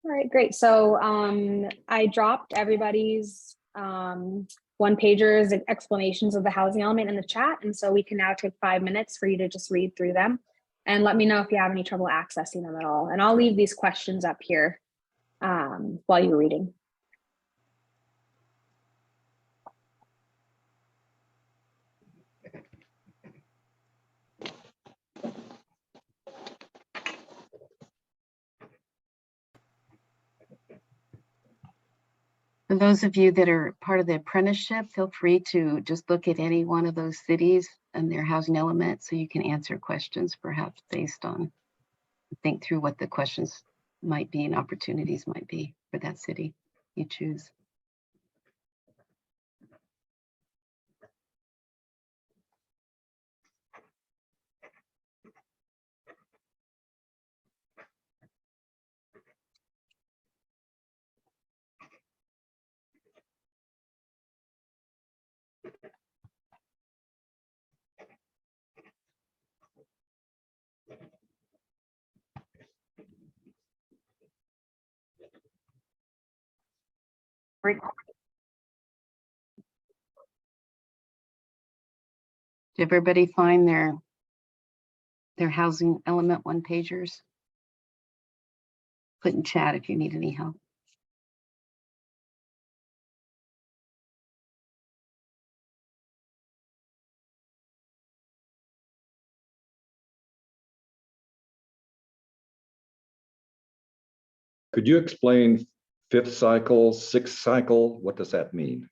All right, great. So I dropped everybody's one-pagers and explanations of the housing element in the chat. And so we can now take 5 minutes for you to just read through them and let me know if you have any trouble accessing them at all. And I'll leave these questions up here while you're reading. For those of you that are part of the apprenticeship, feel free to just look at any one of those cities and their housing element so you can answer questions perhaps based on, think through what the questions might be and opportunities might be for that city you choose. Did everybody find their housing element one-pagers? Put in chat if you need any help. Could you explain 5th cycle, 6th cycle? What does that mean?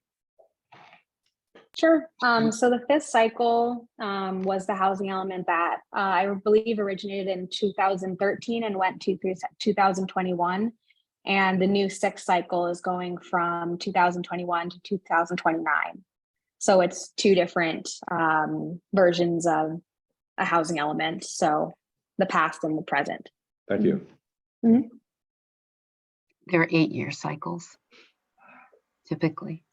Sure. So the 5th cycle was the housing element that I believe originated in 2013 and went through 2021. And the new 6th cycle is going from 2021 to 2029. So it's 2 different versions of a housing element. So the past and the present. Thank you. Mm-hmm. They're 8-year cycles, typically.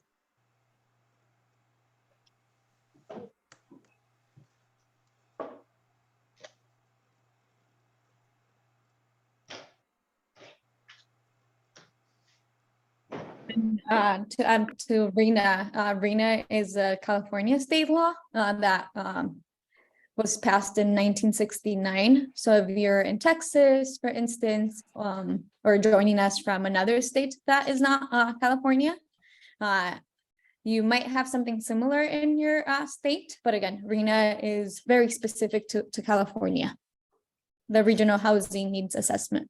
To RENA, RENA is a California state law that was passed in 1969. So if you're in Texas, for instance, or joining us from another state that is not California, you might have something similar in your state. But again, RENA is very specific to California, the Regional Housing Needs Assessment.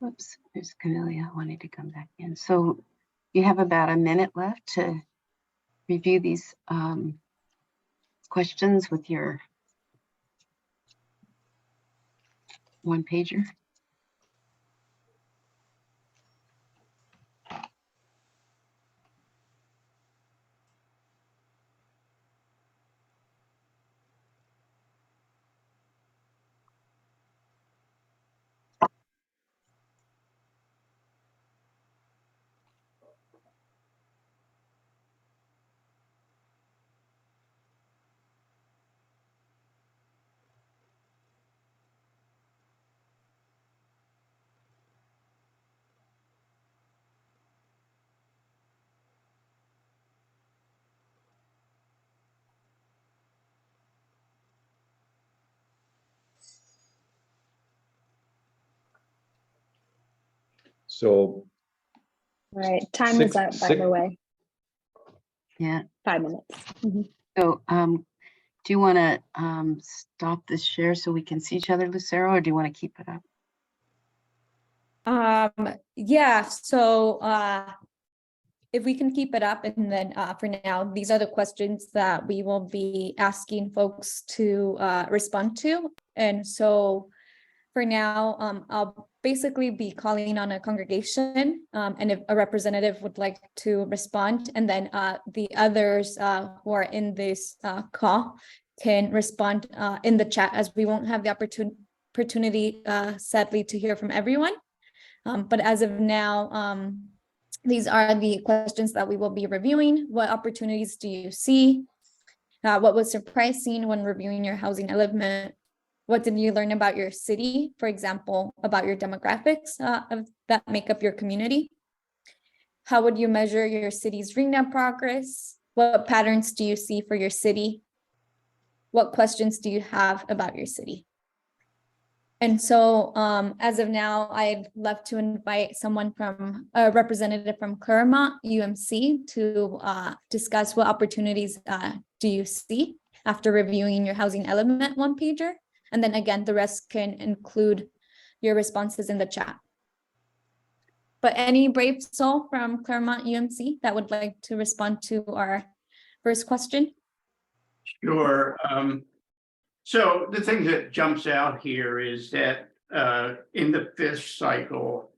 Oops, there's Camelia wanting to come back in. So you have about a minute left to review these questions with your one-pager. So All right, time is Six- up, by the way, Yeah, 5 minutes. Mhm. so do you want to stop this share so we can see each other, Lucero, or do you want to keep it up? Yeah, so if we can keep it up, and then for now, these are the questions that we will be asking folks to respond to. And so for now, I'll basically be calling on a congregation, and if a representative would like to respond, and then the others who are in this call can respond in the chat, as we won't have the opportunity sadly to hear from everyone. But as of now, these are the questions that we will be reviewing. What opportunities do you see? What was surprising when reviewing your housing element? What did you learn about your city? For example, about your demographics that make up your community? How would you measure your city's RENA progress? What patterns do you see for your city? What questions do you have about your city? And so as of now, I'd love to invite someone from a representative from Claremont UMC to discuss what opportunities do you see after reviewing your housing element one pager. And then again, the rest can include your responses in the chat. But any brave soul from Claremont UMC that would like to respond to our first question? Sure. So the thing that jumps out here is that in the fifth cycle,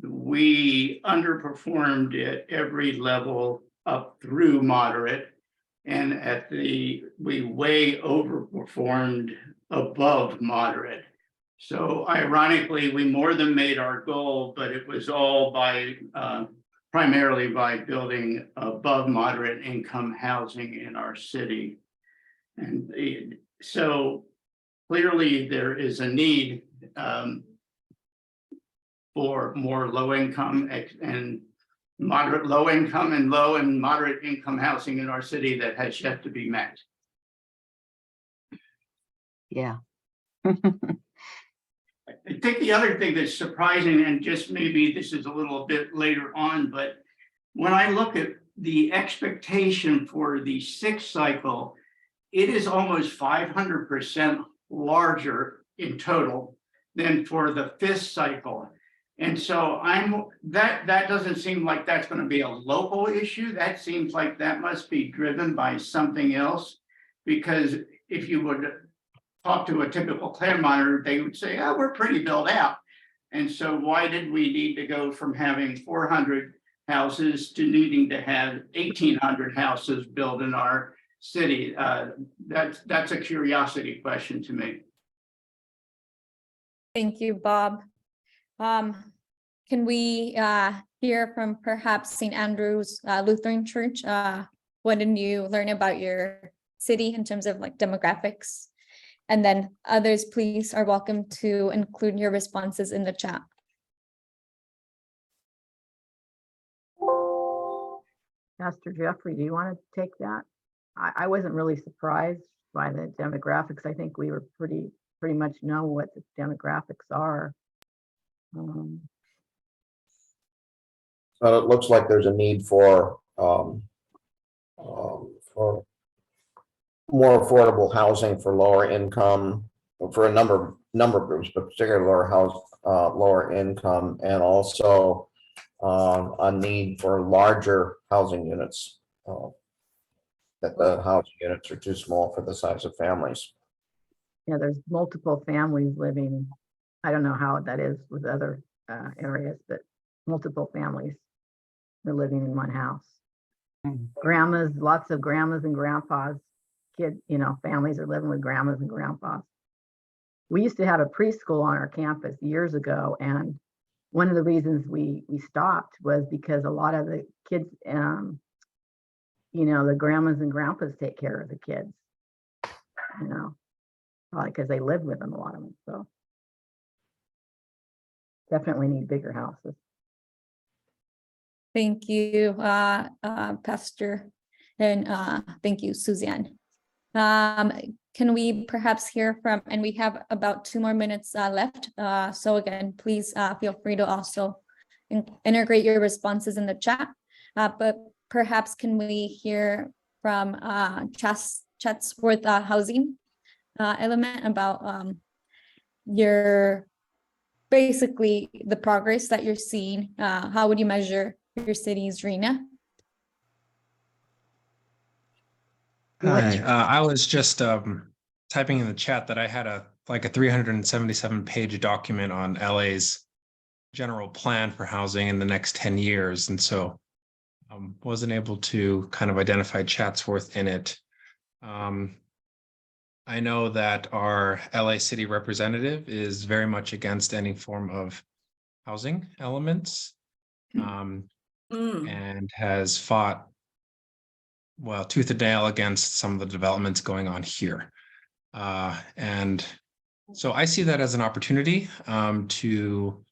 we underperformed at every level up through moderate, and we way overperformed above moderate. So ironically, we more than made our goal, but it was all by primarily by building above moderate income housing in our city. And so clearly there is a need for more low income and moderate low income and low and moderate income housing in our city that has yet to be met. Yeah. I think the other thing that's surprising, and just maybe this is a little bit later on, but when I look at the expectation for the sixth cycle, it is almost 500% larger in total than for the fifth cycle. And so that doesn't seem like that's going to be a local issue. That seems like that must be driven by something else, because if you would talk to a typical Claremonter, they would say, oh, we're pretty built out. And so why did we need to go from having 400 houses to needing to have 1,800 houses built in our city? That's a curiosity question to me. Thank you, Bob. Can we hear from perhaps St. Andrew's Lutheran Church? What did you learn about your city in terms of like demographics? And then others, please, are welcome to include your responses in the chat. Pastor Jeffrey, do you want to take that? I wasn't really surprised by the demographics. I think we were pretty much know what the demographics are. So it looks like there's a need for more affordable housing for lower income, for a number of groups, but particularly lower income, and also a need for larger housing units. That the housing units are too small for the size of families. Yeah, there's multiple families living. I don't know how that is with other areas, but multiple families are living in one house. Grandmas, lots of grandmas and grandpas. Families are living with grandmas and grandpas. We used to have a preschool on our campus years ago, and one of the reasons we stopped was because a lot of the kids, the grandmas and grandpas take care of the kids, probably because they live with them, a lot of them. So definitely need bigger houses. Thank you, Pastor, and thank you, Suzanne. Can we perhaps hear from, and we have about 2 more minutes left. So again, please feel free to also integrate your responses in the chat. But perhaps can we hear from Chatsworth Housing Element about your basically the progress that you're seeing. How would you measure your city's RENA? Hi, I was just typing in the chat that I had a 377-page document on LA's general plan for housing in the next 10 years. And so wasn't able to kind of identify Chatsworth in it. I know that our LA city representative is very much against any form of housing elements and has fought, well, tooth and nail against some of the developments going on here. And so I see that as an opportunity to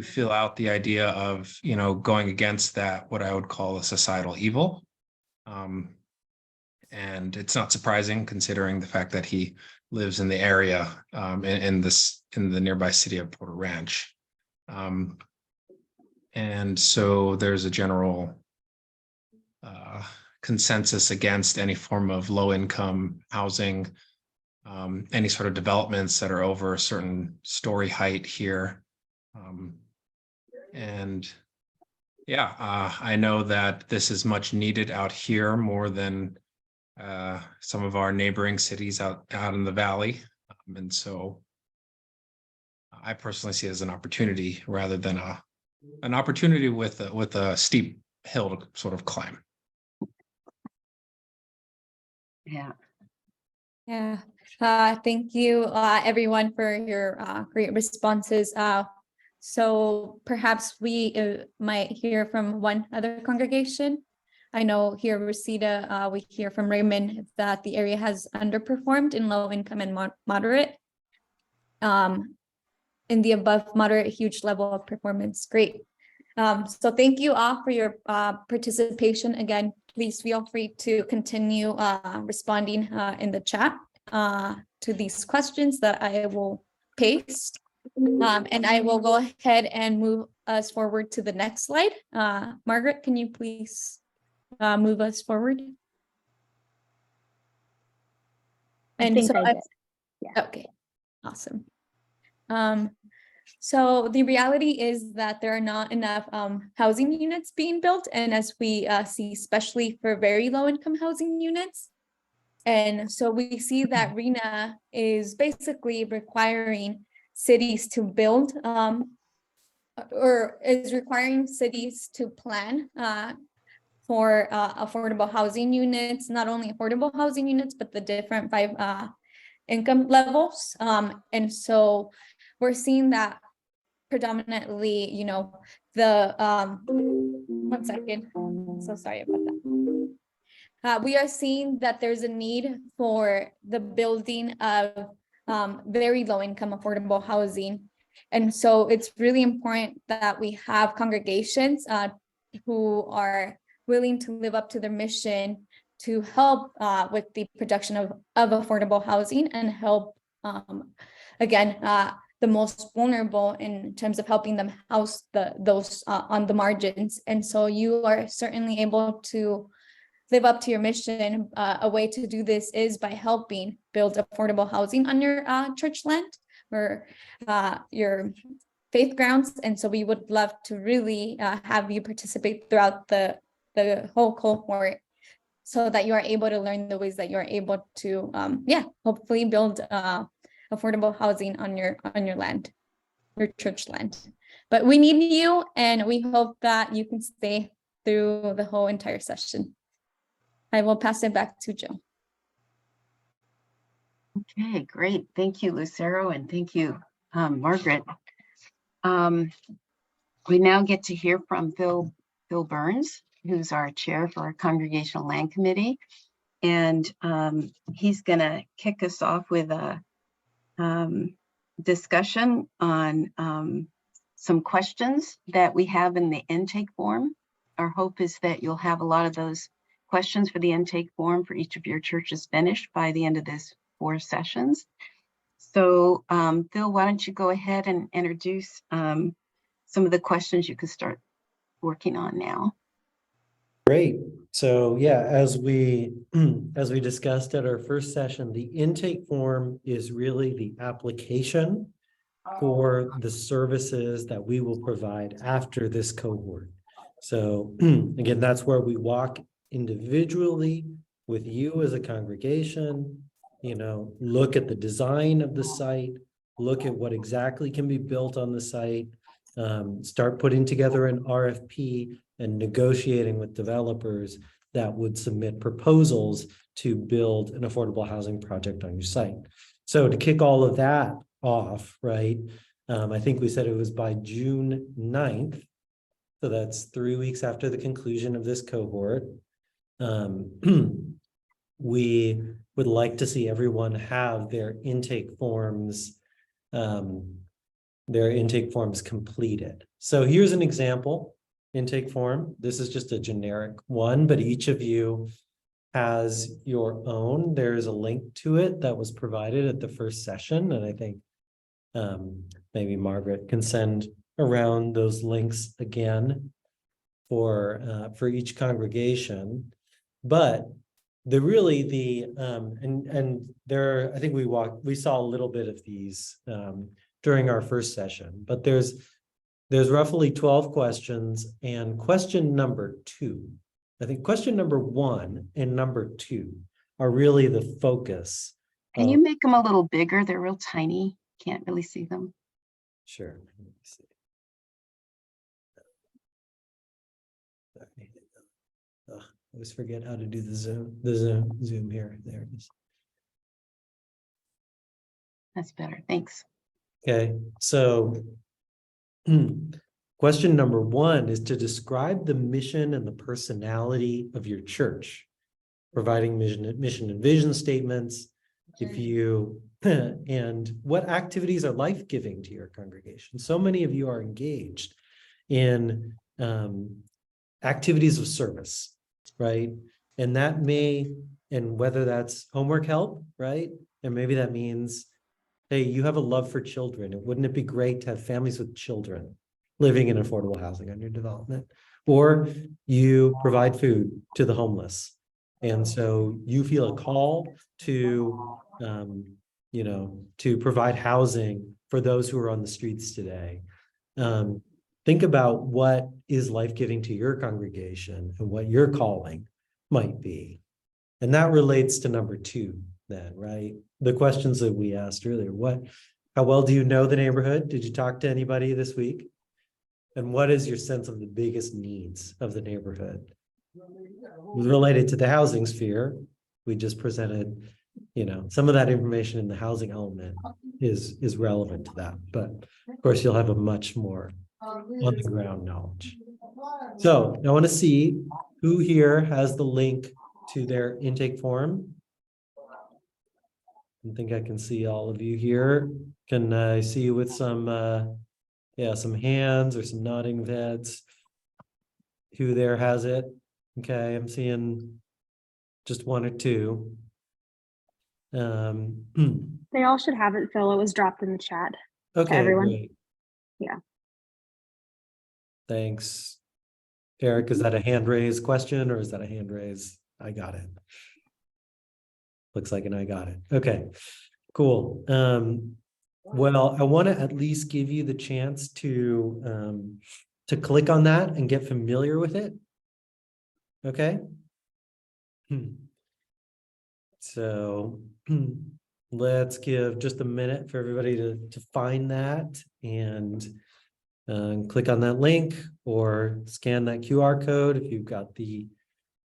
fill out the idea of, going against that, what I would call a societal evil. And it's not surprising considering the fact that he lives in the area in the nearby city of Porter Ranch. And so there's a general consensus against any form of low-income housing, any sort of developments that are over a certain story height here. And yeah, I know that this is much needed out here more than some of our neighboring cities out in the valley. And so I personally see it as an opportunity rather than an opportunity with a steep hill to sort of climb. Yeah. Yeah, thank you, everyone, for your great responses. So perhaps we might hear from one other congregation. I know here, Rosita, we hear from Raymond that the area has underperformed in low income and moderate. In the above moderate, huge level of performance. Great. So thank you all for your participation. Again, please feel free to continue responding in the chat to these questions that I will paste. And I will go ahead and move us forward to the next slide. Margaret, can you please move us forward? I think I did. Yeah. Okay, awesome. So the reality is that there are not enough housing units being built, and as we see, especially for very low income housing units. And so we see that RENA is basically requiring cities to build or is requiring cities to plan for affordable housing units, not only affordable housing units, but the different 5 income levels. And so we're seeing that predominantly, the one second, so sorry about that. We are seeing that there's a need for the building of very low income affordable housing. And so it's really important that we have congregations who are willing to live up to their mission to help with the production of affordable housing and help, again, the most vulnerable in terms of helping them house those on the margins. And so you are certainly able to live up to your mission. A way to do this is by helping build affordable housing on your church land or your faith grounds. And so we would love to really have you participate throughout the whole cohort so that you are able to learn the ways that you are able to, hopefully build affordable housing on your land, your church land. But we need you, and we hope that you can stay through the whole entire session. I will pass it back to Jill. Okay, great. Thank you, Lucero, and thank you, Margaret. We now get to hear from Phil Burns, who's our chair for our Congregational Land Committee. And he's going to kick us off with a discussion on some questions that we have in the intake form. Our hope is that you'll have a lot of those questions for the intake form for each of your churches finished by the end of this 4 sessions. So Phil, why don't you go ahead and introduce some of the questions you could start working on now. Great. So yeah, as we as we discussed at our first session, the intake form is really the application for the services that we will provide after this cohort. So again, that's where we walk individually with you as a congregation, look at the design of the site, look at what exactly can be built on the site, start putting together an RFP and negotiating with developers that would submit proposals to build an affordable housing project on your site. So to kick all of that off, right? I think we said it was by June 9th. So that's 3 weeks after the conclusion of this cohort. We would like to see everyone have their intake forms completed. So here's an example intake form. This is just a generic one, but each of you has your own. There's a link to it that was provided at the first session, and I think maybe Margaret can send around those links again for each congregation. But I think we saw a little bit of these during our first session, but there's roughly 12 questions, and question number 2, I think question number 1 and number 2 are really the focus. Can you make them a little bigger? They're real tiny. Can't really see them. Sure. Let me see. I always forget how to do the zoom here. There it is. That's better. Thanks. Okay, so question number 1 is to describe the mission and the personality of your church, providing mission and vision statements. And what activities are life-giving to your congregation? So many of you are engaged in activities of service, right? And whether that's homework help, right? And maybe that means, hey, you have a love for children. And wouldn't it be great to have families with children living in affordable housing on your development? Or you provide food to the homeless. And so you feel a call to, to provide housing for those who are on the streets today. Think about what is life-giving to your congregation and what your calling might be. And that relates to number 2 then, right? The questions that we asked earlier. How well do you know the neighborhood? Did you talk to anybody this week? And what is your sense of the biggest needs of the neighborhood? Related to the housing sphere, we just presented, some of that information in the housing element is relevant to that. But of course, you'll have a much more on the ground knowledge. So I want to see who here has the link to their intake form. I think I can see all of you here. Can I see you with some hands or some nodding of heads? Who there has it? Okay, I'm seeing just 1 or 2. They all should have it, Phil. It was dropped in the chat. Okay, everyone. great. Yeah. Thanks. Eric, is that a hand raised question or is that a hand raise? I got it. Looks like I got it. Okay, cool. Well, I want to at least give you the chance to click on that and get familiar with it. Okay. So let's give just a minute for everybody to find that and click on that link or scan that QR code if you've got the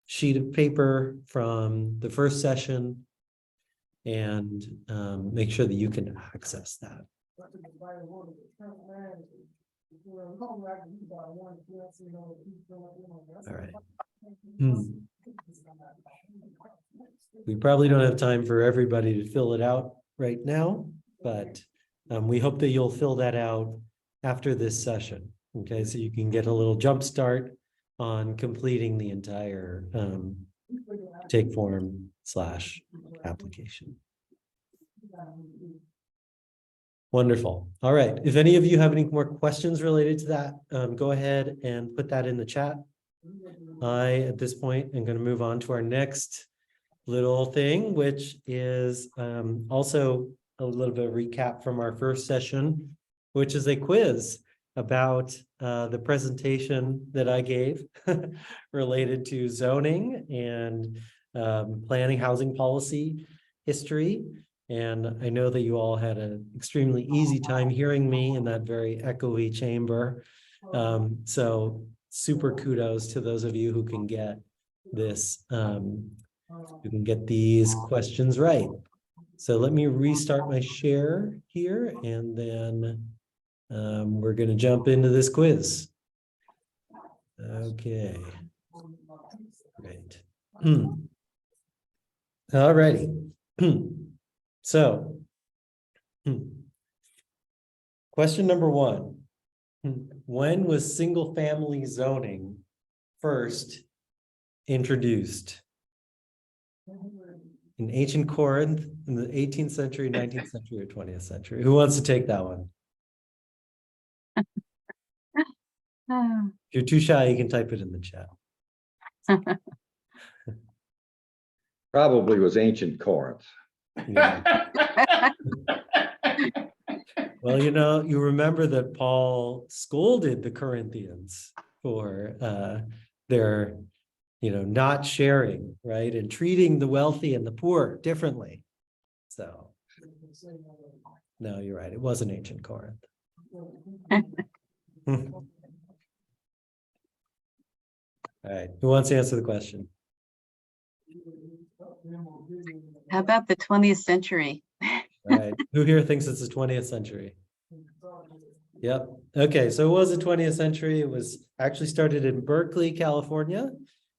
sheet of paper from the first session, and make sure that you can access that. All right. We probably don't have time for everybody to fill it out right now, but we hope that you'll fill that out after this session. Okay, so you can get a little jump start on completing the entire take form / application. Wonderful. All right. If any of you have any more questions related to that, go ahead and put that in the chat. I, at this point, am going to move on to our next little thing, which is also a little bit of recap from our first session, which is a quiz about the presentation that I gave related to zoning and planning, housing policy history. And I know that you all had an extremely easy time hearing me in that very echoey chamber. So super kudos to those of you who can get this, who can get these questions right. So let me restart my share here, and then we're going to jump into this quiz. Okay. Great. All righty. So, question number 1. When was single-family zoning first introduced? In ancient Corinth, in the 18th century, 19th century, or 20th century? Who wants to take that one? If you're too shy, you can type it in the chat. Probably was ancient Corinth. Yeah. Well, you remember that Paul scolded the Corinthians for their, not sharing, right? And treating the wealthy and the poor differently. So, no, you're right. It wasn't ancient Corinth. All right. Who wants to answer the question? How about the 20th century? All right. Who here thinks it's the 20th century? Yep. Okay. So it was the 20th century. It was actually started in Berkeley, California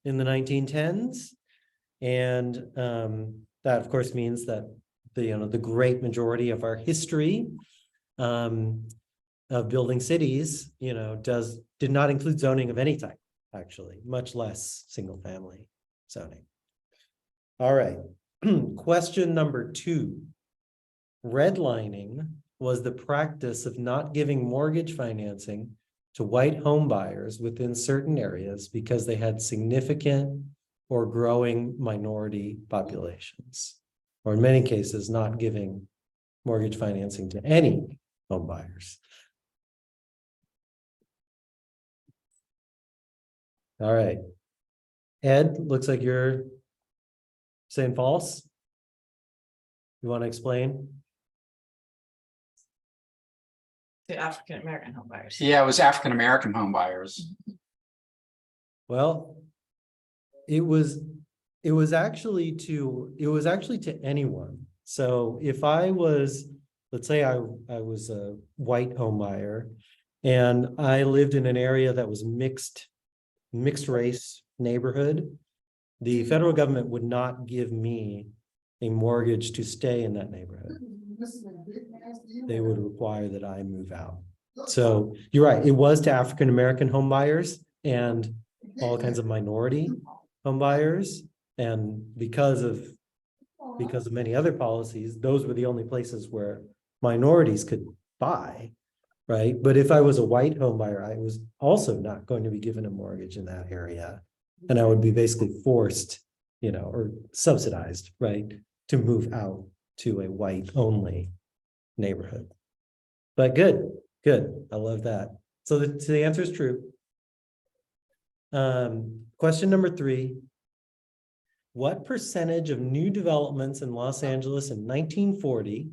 in the 1910s. And that, of course, means that the great majority of our history of building cities, did not include zoning of any type, actually, much less single family zoning. All right. Question number 2. Redlining was the practice of not giving mortgage financing to white home buyers within certain areas because they had significant or growing minority populations, or in many cases, not giving mortgage financing to any home buyers. All right. Ed, looks like you're saying false. You want to explain? The African American home buyers. Yeah, it was African American home buyers. Well, it was actually to anyone. So if I was, let's say I was a white home buyer and I lived in an area that was mixed race neighborhood, the federal government would not give me a mortgage to stay in that neighborhood. They would require that I move out. So you're right, it was to African American home buyers and all kinds of minority home buyers. And because of many other policies, those were the only places where minorities could buy, right? But if I was a white home buyer, I was also not going to be given a mortgage in that area. And I would be basically forced, or subsidized, right, to move out to a white only neighborhood. But good. I love that. So the answer is true. Question number 3. What percentage of new developments in Los Angeles in 1940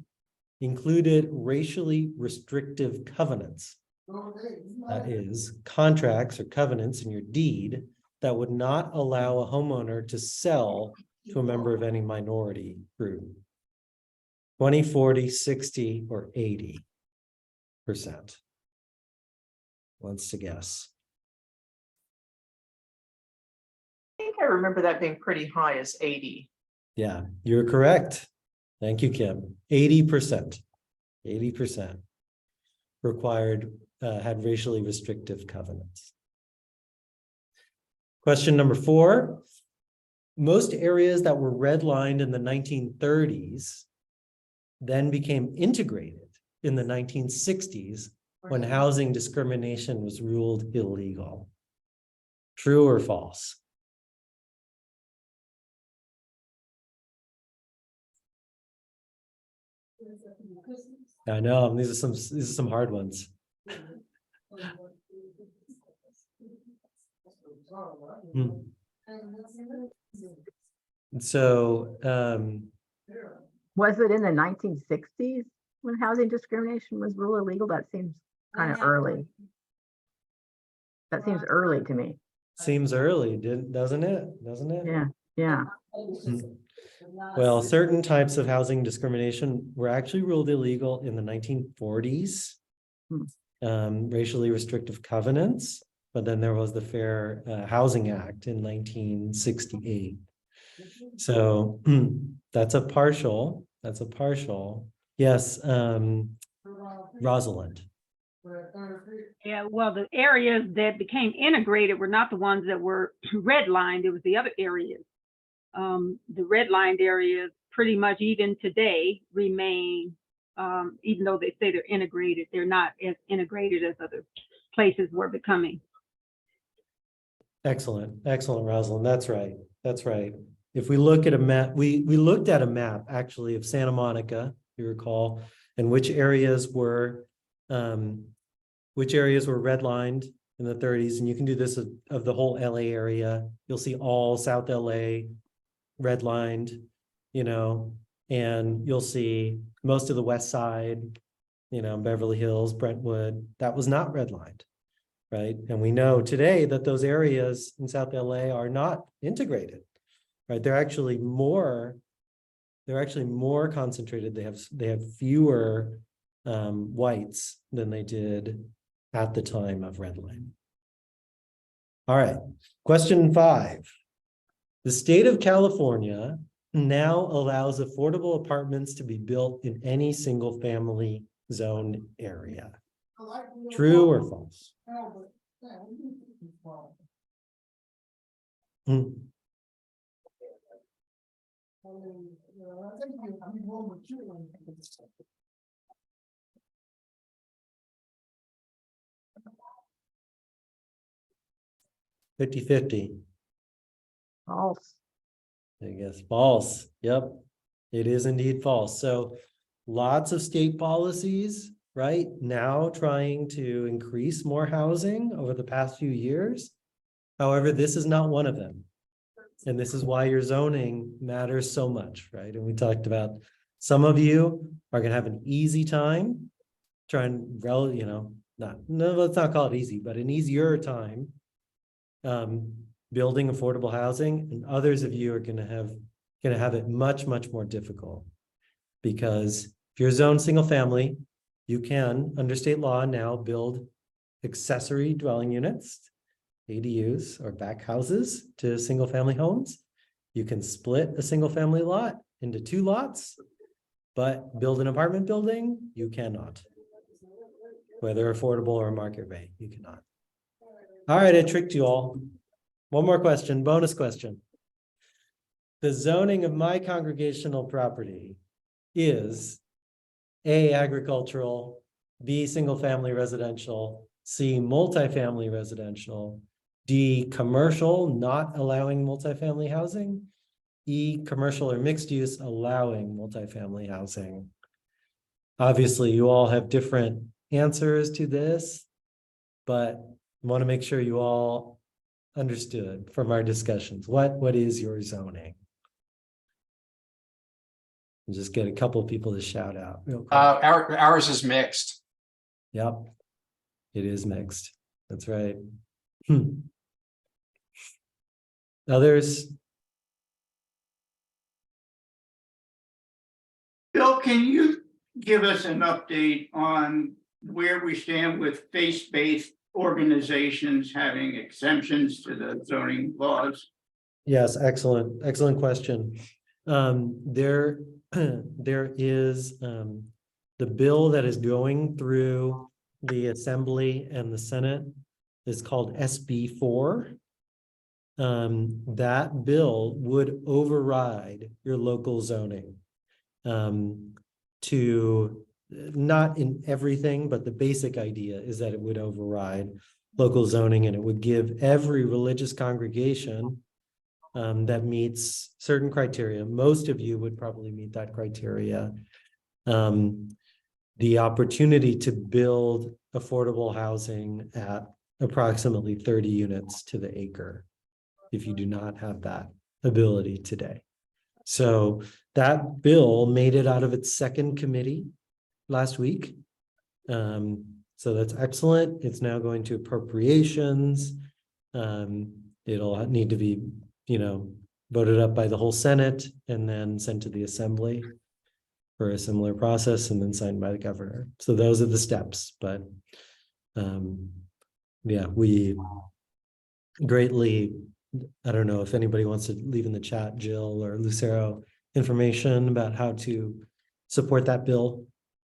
included racially restrictive covenants? That is, contracts or covenants in your deed that would not allow a homeowner to sell to a member of any minority group. 20, 40, 60, or 80%. Wants to guess? I think I remember that being pretty high as 80. Yeah, you're correct. Thank you, Kim. 80%. 80% required, had racially restrictive covenants. Question number 4. Most areas that were redlined in the 1930s then became integrated in the 1960s when housing discrimination was ruled illegal? True or false? I know, these are some hard ones. Hmm. So, Was it in the 1960s when housing discrimination was ruled illegal? That seems kind of early. That seems early to me. seems early, doesn't it? Doesn't it? Yeah, yeah. Well, certain types of housing discrimination were actually ruled illegal in the 1940s. Racially restrictive covenants, but then there was the Fair Housing Act in 1968. So that's a partial. Yes, Rosalind. Yeah, well, the areas that became integrated were not the ones that were redlined. It was the other areas. The redlined areas pretty much even today remain, even though they say they're integrated, they're not as integrated as other places were becoming. Excellent, Rosalind. That's right. If we look at a map, we looked at a map actually of Santa Monica, you recall, and which areas were redlined in the 30s, and you can do this of the whole LA area. You'll see all South LA redlined, and you'll see most of the West Side, Beverly Hills, Brentwood, that was not redlined, right? And we know today that those areas in South LA are not integrated, right? They're actually more concentrated. They have fewer whites than they did at the time of redlining. All right, question 5. The state of California now allows affordable apartments to be built in any single family zone area. True or false? Hmm. (50-50). False. I guess false. Yep, it is indeed false. So lots of state policies right now trying to increase more housing over the past few years. However, this is not one of them. And this is why your zoning matters so much, right? And we talked about some of you are going to have an easy time trying, let's not call it easy, but an easier time building affordable housing, and others of you are going to have it much more difficult, because if you're zoned single family, you can under state law now build accessory dwelling units, ADUs, or back houses to single family homes. You can split a single family lot into 2 lots, but build an apartment building, you cannot. Whether affordable or market rate, you cannot. All right, I tricked you all. One more question, bonus question. The zoning of my congregational property is A, agricultural, B, single family residential, C, multifamily residential, D, commercial, not allowing multifamily housing, E, commercial or mixed use, allowing multifamily housing. Obviously, you all have different answers to this, but I want to make sure you all understood from our discussions. What is your zoning? And just get a couple of people to shout out real quick. Ours is mixed. Yep, it is mixed. That's right. Others? Bill, can you give us an update on where we stand with faith-based organizations having exemptions to the zoning laws? Yes, excellent question. There is the bill that is going through the Assembly and the Senate is called SB 4. That bill would override your local zoning to not in everything, but the basic idea is that it would override local zoning, and it would give every religious congregation that meets certain criteria, most of you would probably meet that criteria, the opportunity to build affordable housing at approximately 30 units to the acre, if you do not have that ability today. So that bill made it out of its second committee last week. So that's excellent. It's now going to appropriations. It'll need to be, voted up by the whole Senate and then sent to the Assembly for a similar process and then signed by the governor. So those are the steps, but yeah, we greatly, I don't know if anybody wants to leave in the chat, Jill or Lucero, information about how to support that bill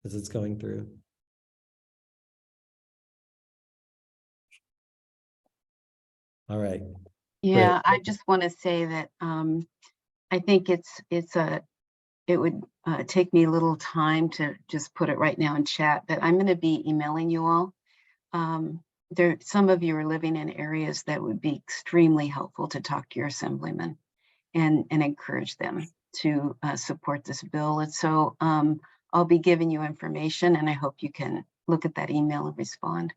as it's going through. All right. Yeah, I just want to say that I think it would take me a little time to just put it right now in chat, but I'm going to be emailing you all. Some of you are living in areas that would be extremely helpful to talk to your assemblyman and encourage them to support this bill. And so I'll be giving you information, and I hope you can look at that email and respond.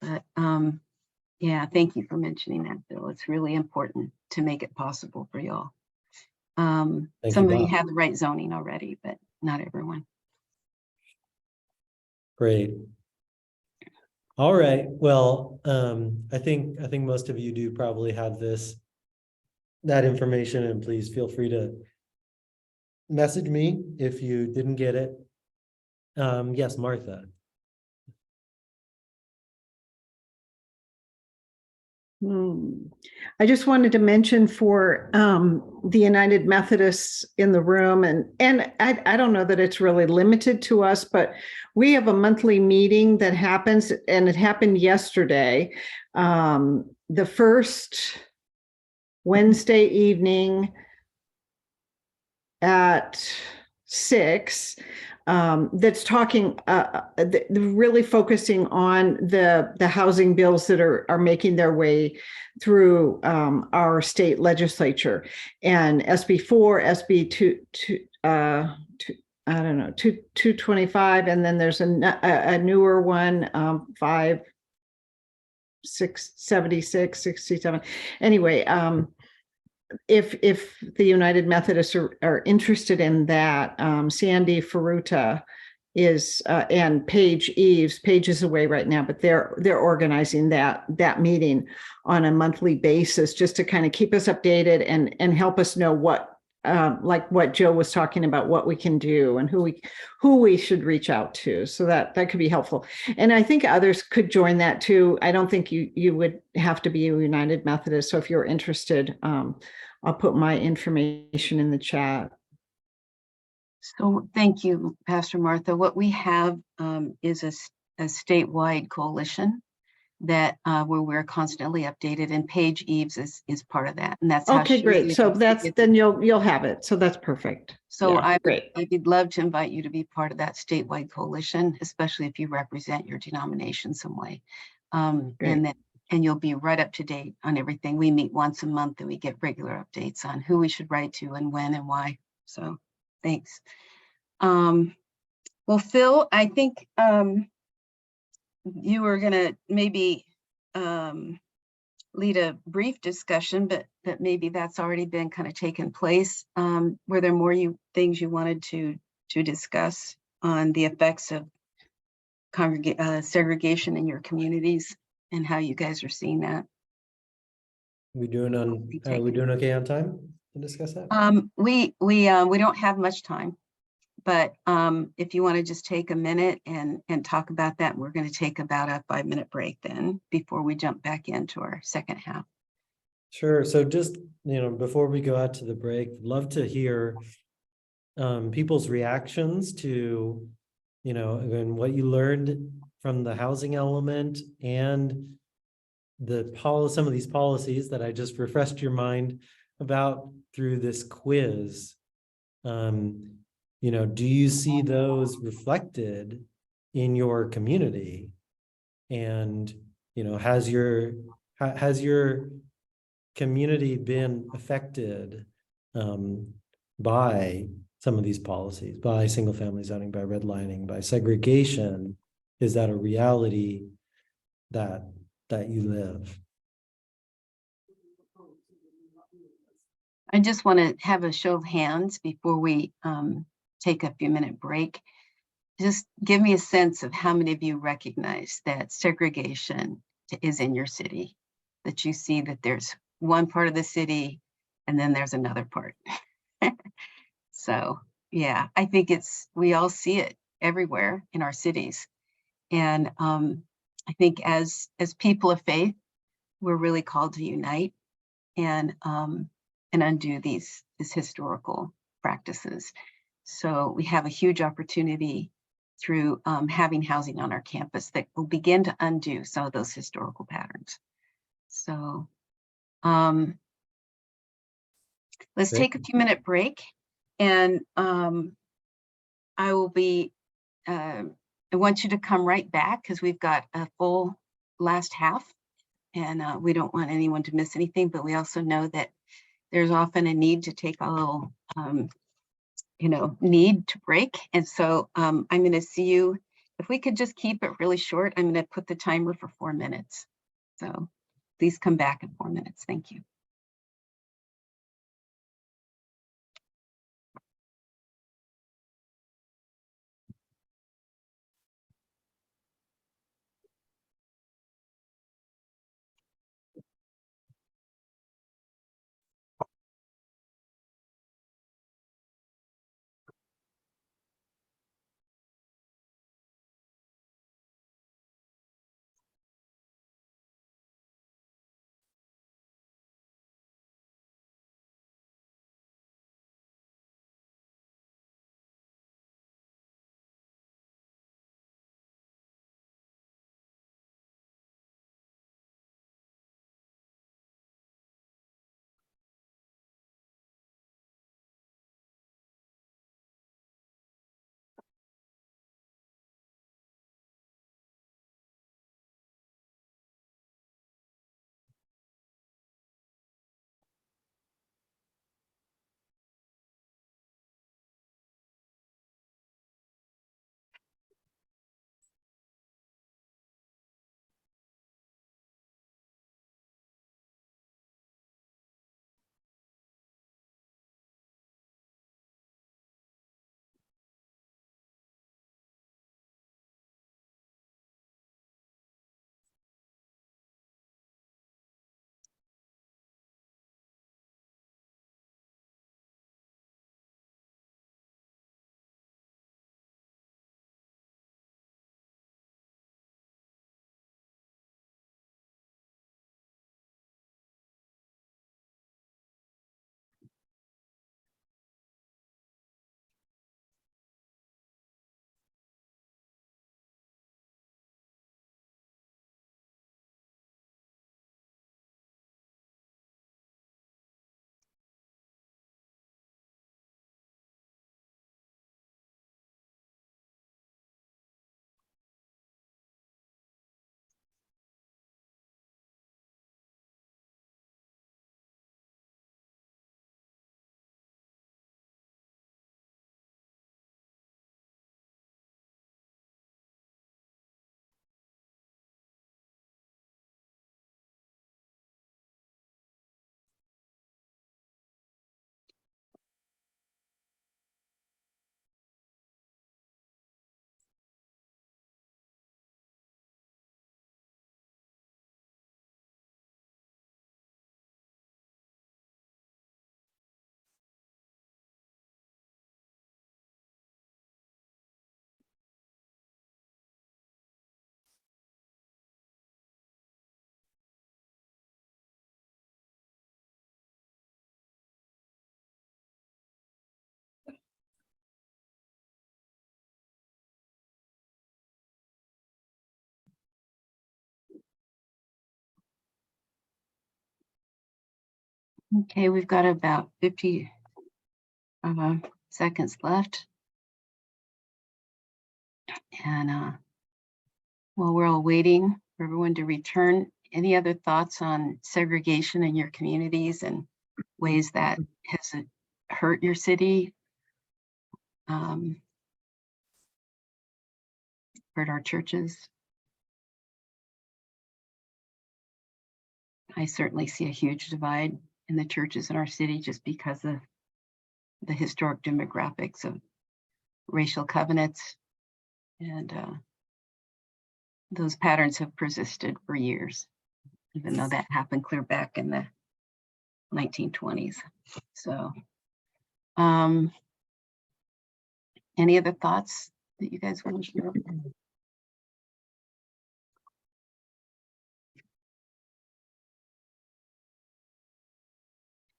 But yeah, thank you for mentioning that, Bill. It's really important to make it possible for y'all. Some of you have the right zoning already, but not everyone. Great. All right. Well, I think most of you do probably have that information, and please feel free to message me if you didn't get it. Yes, Martha. I just wanted to mention for the United Methodists in the room, and I don't know that it's really limited to us, but we have a monthly meeting that happens, and it happened yesterday. The first Wednesday evening at 6. That's talking really focusing on the housing bills that are making their way through our state legislature, and SB4, SB 225, and then there's a newer one, 5676, 67. Anyway, if the United Methodists are interested in that, Sandy Ferruta is and Paige is away right now, but they're organizing that meeting on a monthly basis just to kind of keep us updated and help us know what like what Joe was talking about, what we can do and who we should reach out to. So that could be helpful. And I think others could join that too. I don't think you would have to be a United Methodist. So if you're interested, I'll put my information in the chat. So thank you, Pastor Martha. What we have is a statewide coalition that where we're constantly updated, and Paige Eves is part of that, and that's okay. Great. So then you'll have it. So that's perfect. So yeah, I'd love to invite you to be part of that statewide coalition, especially if you represent your denomination some way, and you'll be right up to date on everything. We meet once a month and we get regular updates on who we should write to and when and why. So thanks. Well, Phil, I think you were gonna maybe lead a brief discussion, but maybe that's already been kind of taken place. Were there more things you wanted to discuss on the effects of segregation in your communities and how you guys are seeing that? Are we doing okay on time to discuss that? We don't have much time, but if you want to just take a minute and talk about that, we're going to take about a 5-minute break then before we jump back into our second half. Sure. So just, before we go out to the break, love to hear people's reactions to, again, what you learned from the housing element and some of these policies that I just refreshed your mind about through this quiz. do you see those reflected in your community? And, has your community been affected by some of these policies, by single family zoning, by redlining, by segregation? Is that a reality that you live? I just want to have a show of hands before we take a few minute break. Just give me a sense of how many of you recognize that segregation is in your city, that you see that there's one part of the city and then there's another part. So yeah, I think we all see it everywhere in our cities. And I think as people of faith, we're really called to unite and undo these historical practices. So we have a huge opportunity through having housing on our campus that will begin to undo some of those historical patterns. So let's Great. take a few minute break, and I will be, I want you to come right back because we've got a full last half, and we don't want anyone to miss anything, but we also know that there's often a need to take a little, need to break. And so I'm going to see you. If we could just keep it really short, I'm going to put the timer for 4 minutes. So please come back in 4 minutes. Thank you. Okay, we've got about 50 seconds left. And while we're all waiting for everyone to return, any other thoughts on segregation in your communities and ways that has hurt your city? Hurt our churches? I certainly see a huge divide in the churches in our city just because of the historic demographics of racial covenants. And those patterns have persisted for years, even though that happened clear back in the 1920s. So, any other thoughts that you guys want to share?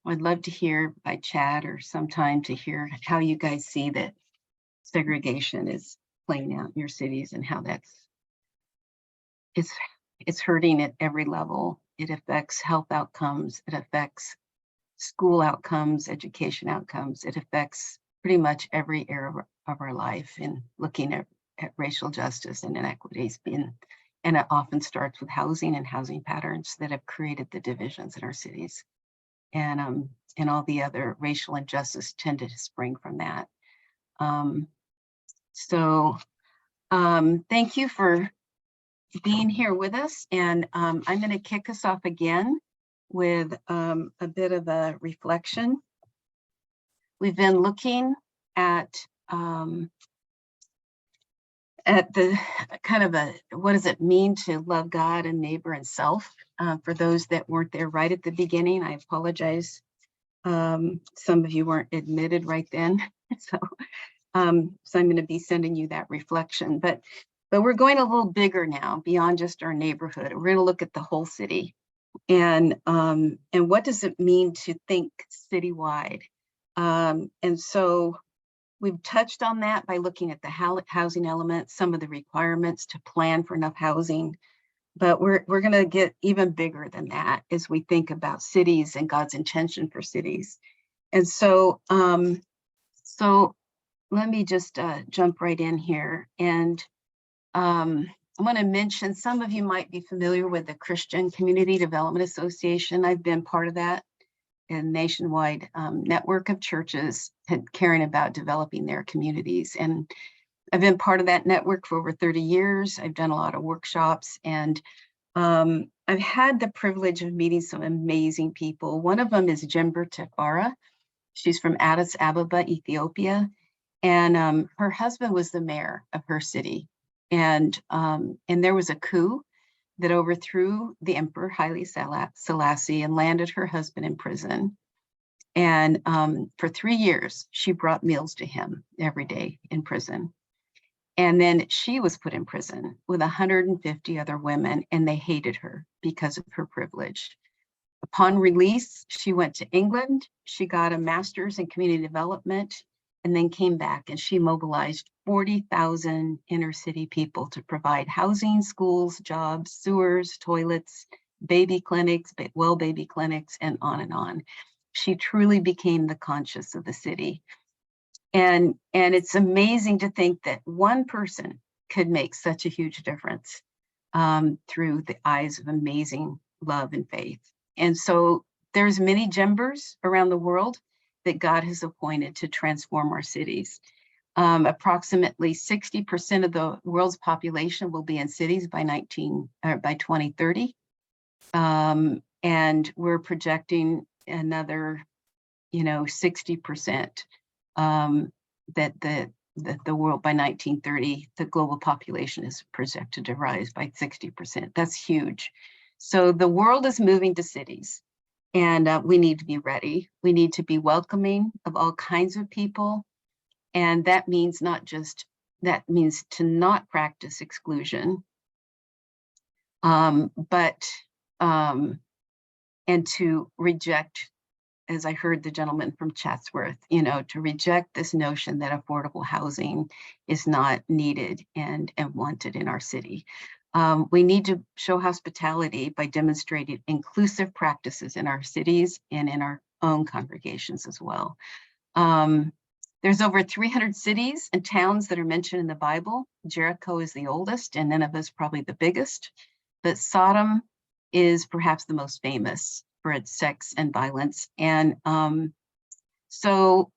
I'd love to hear by chat or sometime to hear how you guys see that segregation is playing out in your cities and how it's hurting at every level. It affects health outcomes, it affects school outcomes, education outcomes, it affects pretty much every area of our life in looking at racial justice and inequities and it often starts with housing and housing patterns that have created the divisions in our cities. And all the other racial injustice tended to spring from that. Thank you for being here with us. And I'm going to kick us off again with a bit of a reflection. We've been looking at the kind of what does it mean to love God and neighbor and self? For those that weren't there right at the beginning, I apologize. Some of you weren't admitted right then. So I'm going to be sending you that reflection, but we're going a little bigger now beyond just our neighborhood. We're going to look at the whole city and what does it mean to think citywide? And so we've touched on that by looking at the housing element, some of the requirements to plan for enough housing, but we're going to get even bigger than that as we think about cities and God's intention for cities. And so, let me just jump right in here. And I want to mention, some of you might be familiar with the Christian Community Development Association. I've been part of that, a nationwide network of churches caring about developing their communities. And I've been part of that network for over 30 years. I've done a lot of workshops, and I've had the privilege of meeting some amazing people. One of them is Jember Tefara. She's from Addis Ababa, Ethiopia. And her husband was the mayor of her city. And there was a coup that overthrew the Emperor Haile Selassie and landed her husband in prison. And for 3 years, she brought meals to him every day in prison. And then she was put in prison with 150 other women, and they hated her because of her privilege. Upon release, she went to England. She got a master's in community development and then came back, and she mobilized 40,000 inner city people to provide housing, schools, jobs, sewers, toilets, baby clinics, well baby clinics, and on and on. She truly became the conscience of the city. And it's amazing to think that one person could make such a huge difference through the eyes of amazing love and faith. And so there's many Jembers around the world that God has appointed to transform our cities. Approximately 60% of the world's population will be in cities by 2030. And we're projecting another, 60% that the world by 1930, the global population is projected to rise by 60%. That's huge. So the world is moving to cities, and we need to be ready. We need to be welcoming of all kinds of people. And that means to not practice exclusion, and to reject, as I heard the gentleman from Chatsworth, to reject this notion that affordable housing is not needed and wanted in our city. We need to show hospitality by demonstrating inclusive practices in our cities and in our own congregations as well. There's over 300 cities and towns that are mentioned in the Bible. Jericho is the oldest, and Nineveh is probably the biggest. But Sodom is perhaps the most famous for its sex and violence. And so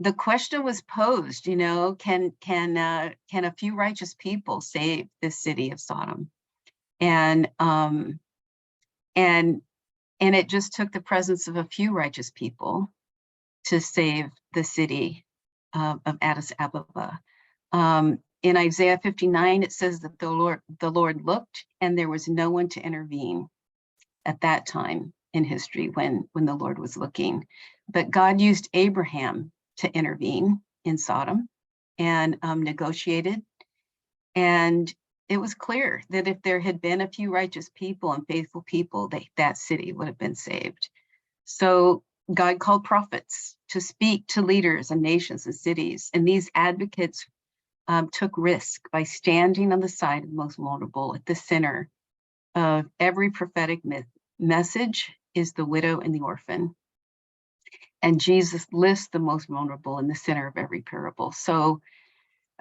the question was posed, you know, can a few righteous people save this city of Sodom? And it just took the presence of a few righteous people to save the city of Addis Ababa. In Isaiah 59, it says that the Lord looked, and there was no one to intervene at that time in history when the Lord was looking. But God used Abraham to intervene in Sodom and negotiated. And it was clear that if there had been a few righteous people and faithful people, that city would have been saved. So God called prophets to speak to leaders and nations and cities. And these advocates took risk by standing on the side of the most vulnerable. At the center of every prophetic message is the widow and the orphan. And Jesus lists the most vulnerable in the center of every parable. So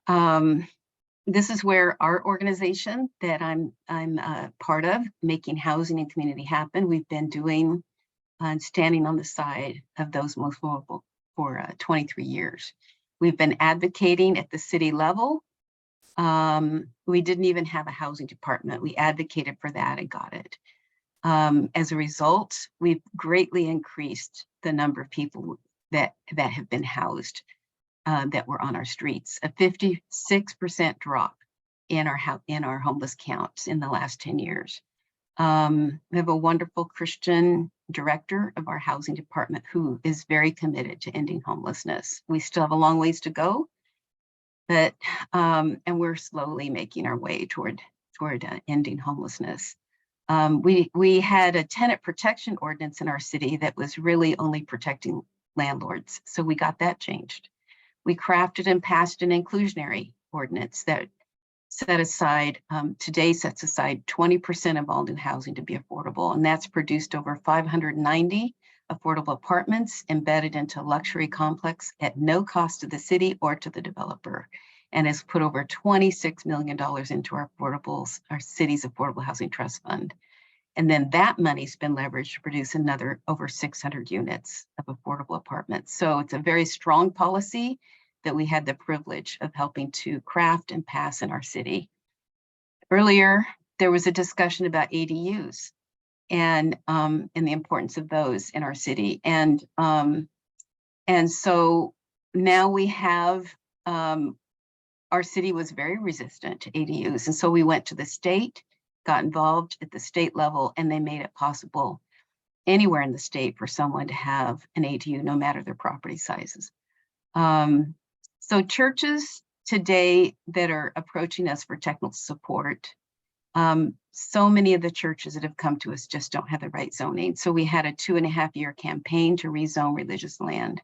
this is where our organization that I'm part of, Making Housing and Community Happen, we've been doing standing on the side of those most vulnerable for 23 years. We've been advocating at the city level. We didn't even have a housing department. We advocated for that and got it. As a result, we've greatly increased the number of people that have been housed that were on our streets. A 56% drop in our homeless counts in the last 10 years. We have a wonderful Christian director of our housing department who is very committed to ending homelessness. We still have a long ways to go, but and we're slowly making our way toward ending homelessness. We had a tenant protection ordinance in our city that was really only protecting landlords, so we got that changed. We crafted and passed an inclusionary ordinance that today sets aside 20% of all new housing to be affordable, and that's produced over 590 affordable apartments embedded into a luxury complex at no cost to the city or to the developer, and has put over $26 million into our city's affordable housing trust fund. And then that money's been leveraged to produce another over 600 units of affordable apartments. So it's a very strong policy that we had the privilege of helping to craft and pass in our city. Earlier, there was a discussion about ADUs and the importance of those in our city. And so now we have, our city was very resistant to ADUs. And so we went to the state, got involved at the state level, and they made it possible anywhere in the state for someone to have an ADU, no matter their property sizes. So churches today that are approaching us for technical support, so many of the churches that have come to us just don't have the right zoning. So we had a 2.5-year campaign to rezone religious land.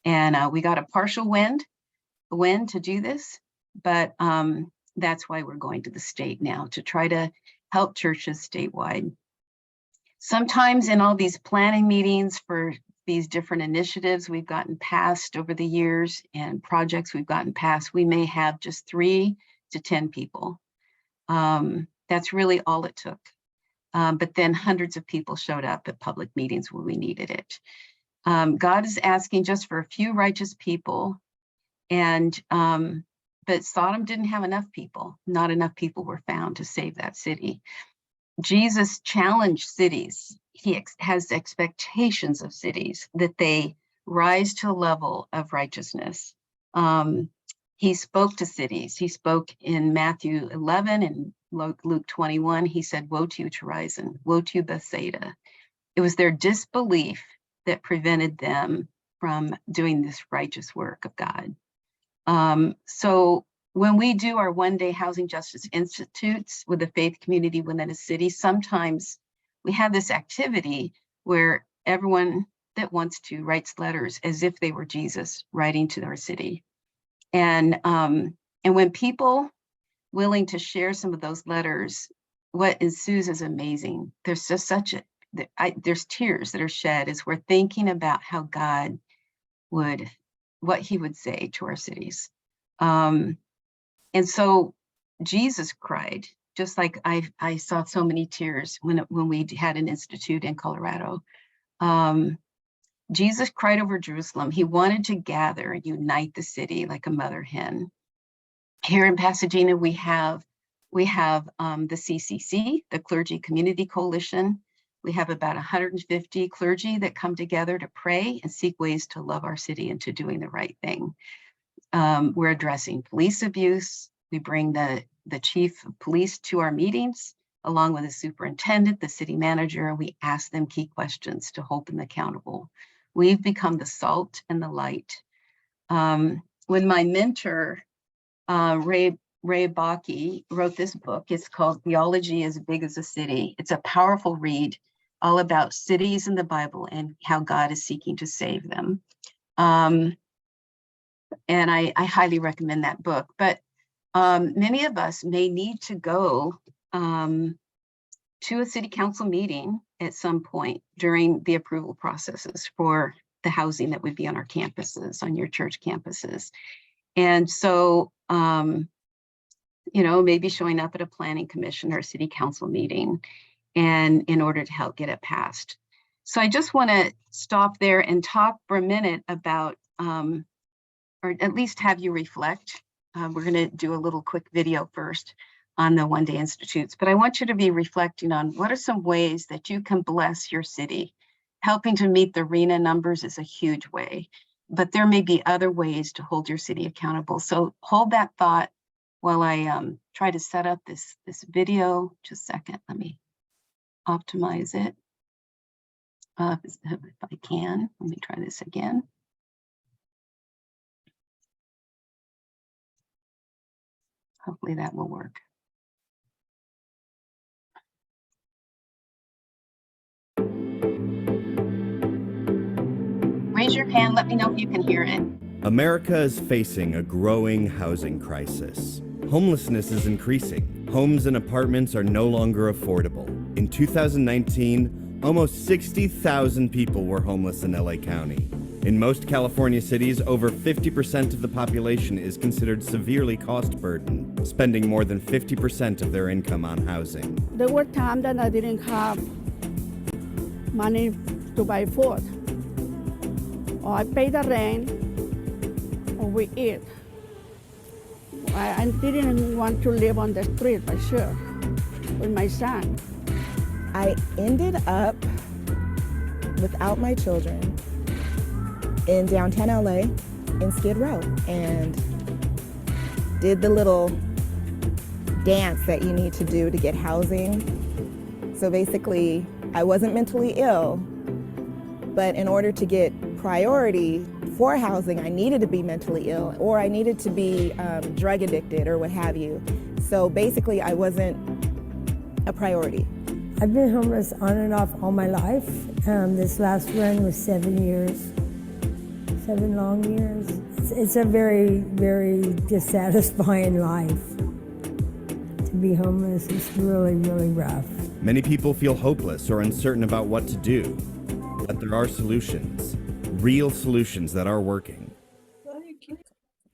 And we got a partial win to do this, but that's why we're going to the state now to try to help churches statewide. Sometimes in all these planning meetings for these different initiatives we've gotten passed over the years and projects we've gotten passed, we may have just 3 to 10 people. That's really all it took. But then hundreds of people showed up at public meetings when we needed it. God is asking just for a few righteous people, and but Sodom didn't have enough people. Not enough people were found to save that city. Jesus challenged cities. He has expectations of cities that they rise to a level of righteousness. He spoke to cities. He spoke in Matthew 11 and Luke 21. He said, "Woe to you, Chorazin, woe to you, Bethsaida." It was their disbelief that prevented them from doing this righteous work of God. So when we do our one-day Housing Justice Institutes with the faith community within a city, sometimes we have this activity where everyone that wants to writes letters as if they were Jesus writing to our city. And when people willing to share some of those letters, what ensues is amazing. There's just there's tears that are shed as we're thinking about how God would what he would say to our cities. And so Jesus cried, just like I saw so many tears when we had an institute in Colorado. Jesus cried over Jerusalem. He wanted to gather and unite the city like a mother hen. Here in Pasadena, we have the CCC, the Clergy Community Coalition. We have about 150 clergy that come together to pray and seek ways to love our city into doing the right thing. We're addressing police abuse. We bring the chief of police to our meetings, along with the superintendent, the city manager. We ask them key questions to hold them accountable. We've become the salt and the light. When my mentor, Ray Bakke, wrote this book, it's called Theology as Big as a City. It's a powerful read all about cities in the Bible and how God is seeking to save them. And I highly recommend that book. But many of us may need to go to a city council meeting at some point during the approval processes for the housing that would be on our campuses, on your church campuses. And so, maybe showing up at a planning commission or city council meeting, and in order to help get it passed. So I just want to stop there and talk for a minute about, or at least have you reflect. We're going to do a little quick video first on the One Day Institutes, but I want you to be reflecting on what are some ways that you can bless your city. Helping to meet the RHNA numbers is a huge way, but there may be other ways to hold your city accountable. So hold that thought while I try to set up this video. Just a second, let me optimize it. If I can, let me try this again. Hopefully that will work. Raise your hand, let me know if you can hear it. America is facing a growing housing crisis. Homelessness is increasing. Homes and apartments are no longer affordable. In 2019, almost 60,000 people were homeless in LA County. In most California cities, over 50% of the population is considered severely cost-burdened, spending more than 50% of their income on housing. There were times that I didn't have money to buy food. Or I pay the rent, or we eat. I didn't want to live on the street, for sure, with my son. I ended up without my children in downtown LA in Skid Row and did the little dance that you need to do to get housing. So basically, I wasn't mentally ill, but in order to get priority for housing, I needed to be mentally ill or I needed to be drug addicted or what have you. So basically, I wasn't a priority. I've been homeless on and off all my life. This last run was 7 years, 7 long years. It's a very, very dissatisfying life. To be homeless is really, really rough. Many people feel hopeless or uncertain about what to do, but there are solutions, real solutions that are working.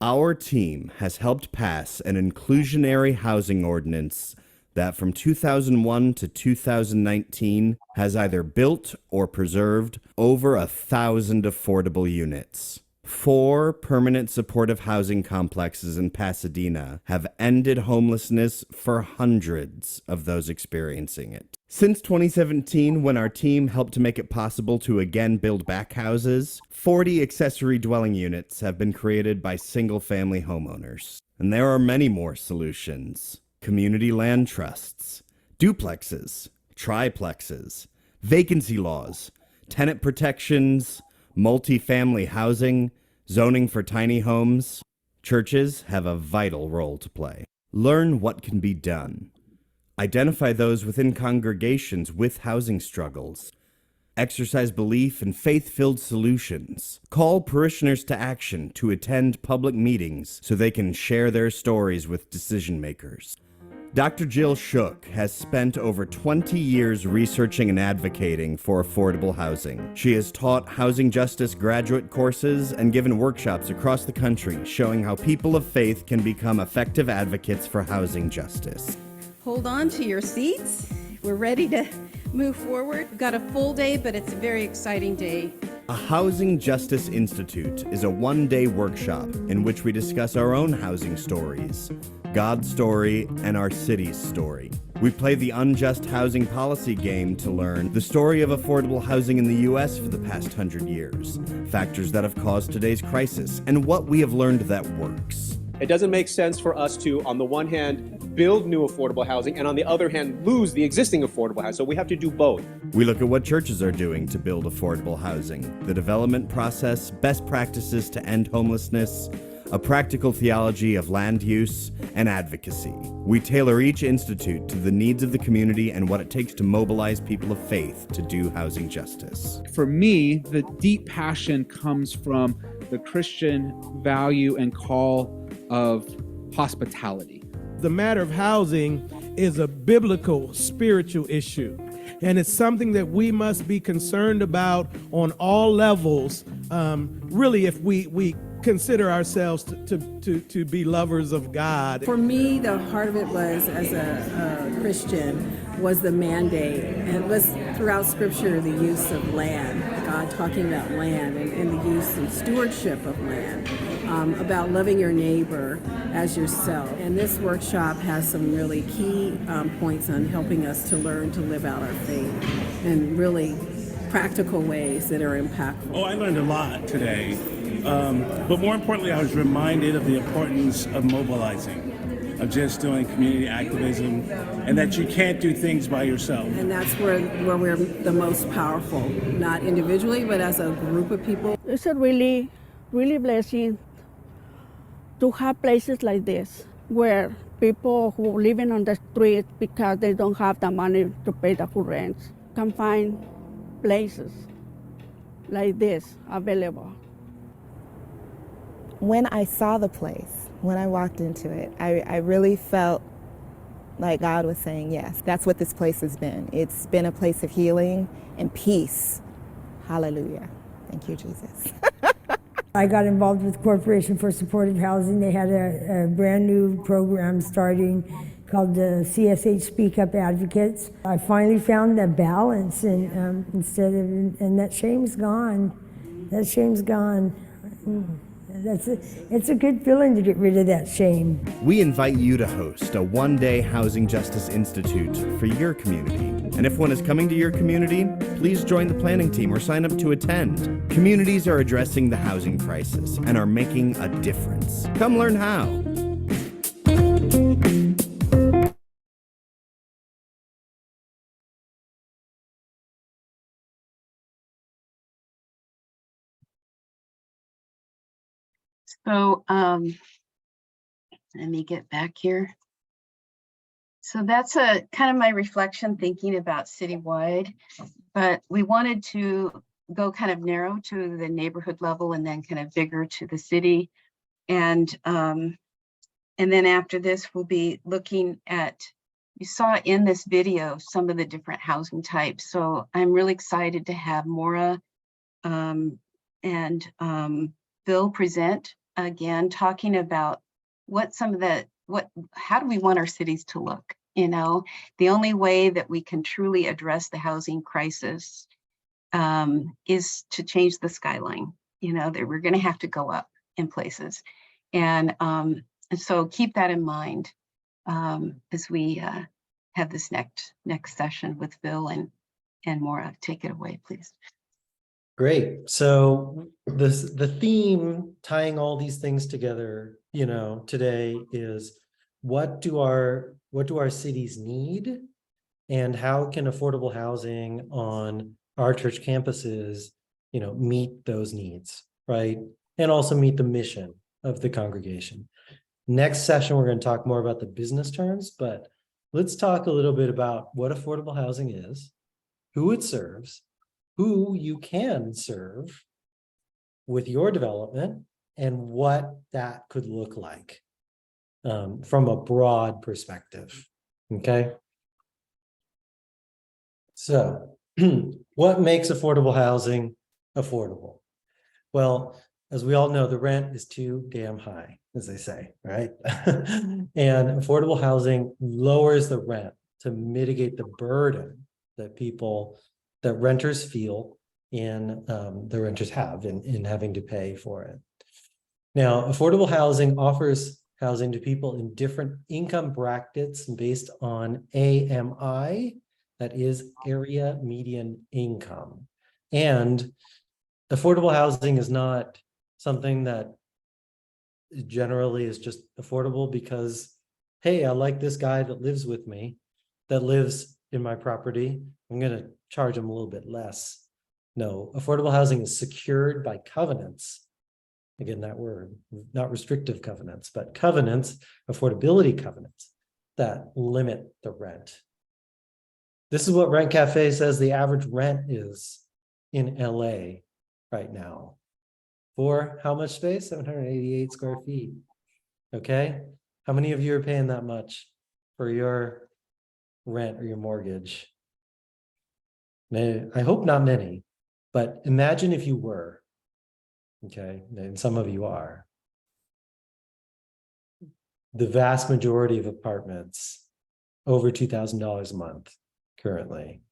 Our team has helped pass an inclusionary housing ordinance that from 2001 to 2019 has either built or preserved over 1,000 affordable units. 4 permanent supportive housing complexes in Pasadena have ended homelessness for hundreds of those experiencing it. Since 2017, when our team helped to make it possible to again build back houses, 40 accessory dwelling units have been created by single-family homeowners. And there are many more solutions. Community land trusts, duplexes, triplexes, vacancy laws, tenant protections, multifamily housing, zoning for tiny homes. Churches have a vital role to play. Learn what can be done. Identify those within congregations with housing struggles. Exercise belief in faith-filled solutions. Call parishioners to action to attend public meetings so they can share their stories with decision makers. Dr. Jill Shook has spent over 20 years researching and advocating for affordable housing. She has taught housing justice graduate courses and given workshops across the country showing how people of faith can become effective advocates for housing justice. Hold on to your seats. We're ready to move forward. We've got a full day, but it's a very exciting day. A Housing Justice Institute is a one-day workshop in which we discuss our own housing stories, God's story, and our city's story. We play the unjust housing policy game to learn the story of affordable housing in the U.S. for the past 100 years, factors that have caused today's crisis, and what we have learned that works. It doesn't make sense for us to, on the one hand, build new affordable housing, and on the other hand, lose the existing affordable housing. So we have to do both. We look at what churches are doing to build affordable housing, the development process, best practices to end homelessness, a practical theology of land use, and advocacy. We tailor each institute to the needs of the community and what it takes to mobilize people of faith to do housing justice. For me, the deep passion comes from the Christian value and call of hospitality. The matter of housing is a biblical, spiritual issue, and it's something that we must be concerned about on all levels, really, if we consider ourselves to be lovers of God. For me, the heart of it was, as a Christian, was the mandate, and it was throughout Scripture the use of land, God talking about land and the use and stewardship of land, about loving your neighbor as yourself. And this workshop has some really key points on helping us to learn to live out our faith in really practical ways that are impactful. Oh, I learned a lot today. But more importantly, I was reminded of the importance of mobilizing, of just doing community activism, and that you can't do things by yourself. And that's where we're the most powerful, not individually, but as a group of people. It's a really blessing to have places like this where people who are living on the street because they don't have the money to pay the full rent can find places like this available. When I saw the place, when I walked into it, I really felt like God was saying, yes, that's what this place has been. It's been a place of healing and peace. Hallelujah. Thank you, Jesus. I got involved with Corporation for Supportive Housing. They had a brand new program starting called the CSH Speak Up Advocates. I finally found the balance, and and that shame's gone. That shame's gone. It's a good feeling to get rid of that shame. We invite you to host a one-day Housing Justice Institute for your community. And if one is coming to your community, please join the planning team or sign up to attend. Communities are addressing the housing crisis and are making a difference. Come learn how. So let me get back here. So that's a kind of my reflection thinking about citywide, but we wanted to go kind of narrow to the neighborhood level and then kind of bigger to the city. And then after this, we'll be looking at, you saw in this video some of the different housing types. So I'm really excited to have Maura and Bill present again, talking about how do we want our cities to look? You know, the only way that we can truly address the housing crisis is to change the skyline. You know, that we're going to have to go up in places. And so keep that in mind as we have this next session with Bill and Maura. Take it away, please. Great. So the theme tying all these things together, today is what do our cities need, and how can affordable housing on our church campuses, meet those needs, right? And also meet the mission of the congregation. Next session, we're going to talk more about the business terms, but let's talk a little bit about what affordable housing is, who it serves, who you can serve with your development, and what that could look like from a broad perspective. Okay. So what makes affordable housing affordable? Well, as we all know, the rent is too damn high, as they say, right? And affordable housing lowers the rent to mitigate the burden that renters feel in the renters have in having to pay for it. Now, affordable housing offers housing to people in different income brackets based on AMI, that is area median income. And affordable housing is not something that generally is just affordable because, hey, I like this guy that lives with me, that lives in my property. I'm going to charge him a little bit less. No, affordable housing is secured by covenants. Again, that word, not restrictive covenants, but covenants, affordability covenants that limit the rent. This is what Rent Cafe says the average rent is in LA right now. For how much space? 788 square feet. Okay. How many of you are paying that much for your rent or your mortgage? I hope not many, but imagine if you were. Okay, and some of you are. The vast majority of apartments over $2,000 a month currently.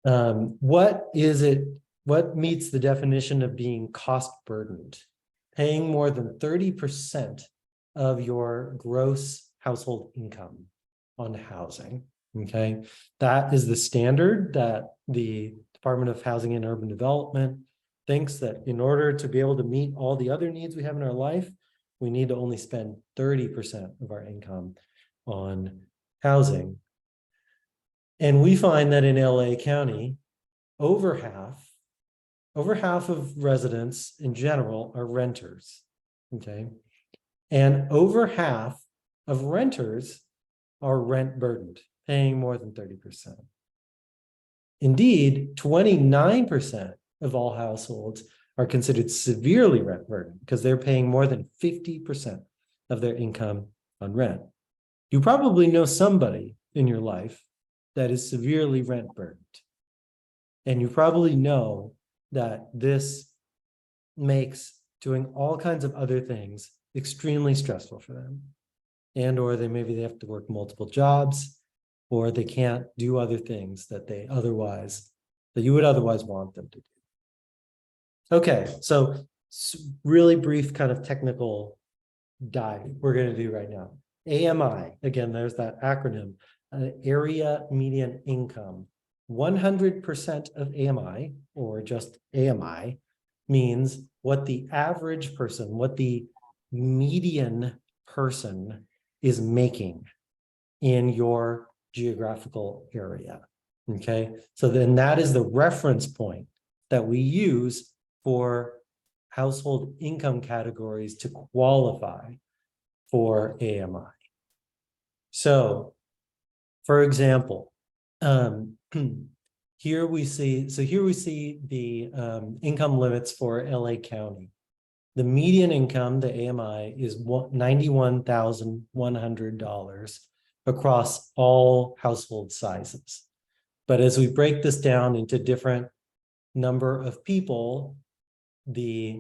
What meets the definition of being cost burdened? Paying more than 30% of your gross household income on housing. Okay, that is the standard that the Department of Housing and Urban Development thinks that in order to be able to meet all the other needs we have in our life, we need to only spend 30% of our income on housing. And we find that in LA County, over half of residents in general are renters, okay? And over half of renters are rent burdened, paying more than 30%. Indeed, 29% of all households are considered severely rent burdened because they're paying more than 50% of their income on rent. You probably know somebody in your life that is severely rent burdened. And you probably know that this makes doing all kinds of other things extremely stressful for them. And or maybe they have to work multiple jobs, or they can't do other things that you would otherwise want them to do. Okay, so really brief kind of technical dive we're going to do right now. AMI, again, there's that acronym, area median income. 100% of AMI, or just AMI, means what the average person, what the median person is making in your geographical area. Okay, so then that is the reference point that we use for household income categories to qualify for AMI. So, for example, here we see the income limits for LA County. The median income, the AMI, is $91,100 across all household sizes. But as we break this down into different number of people, the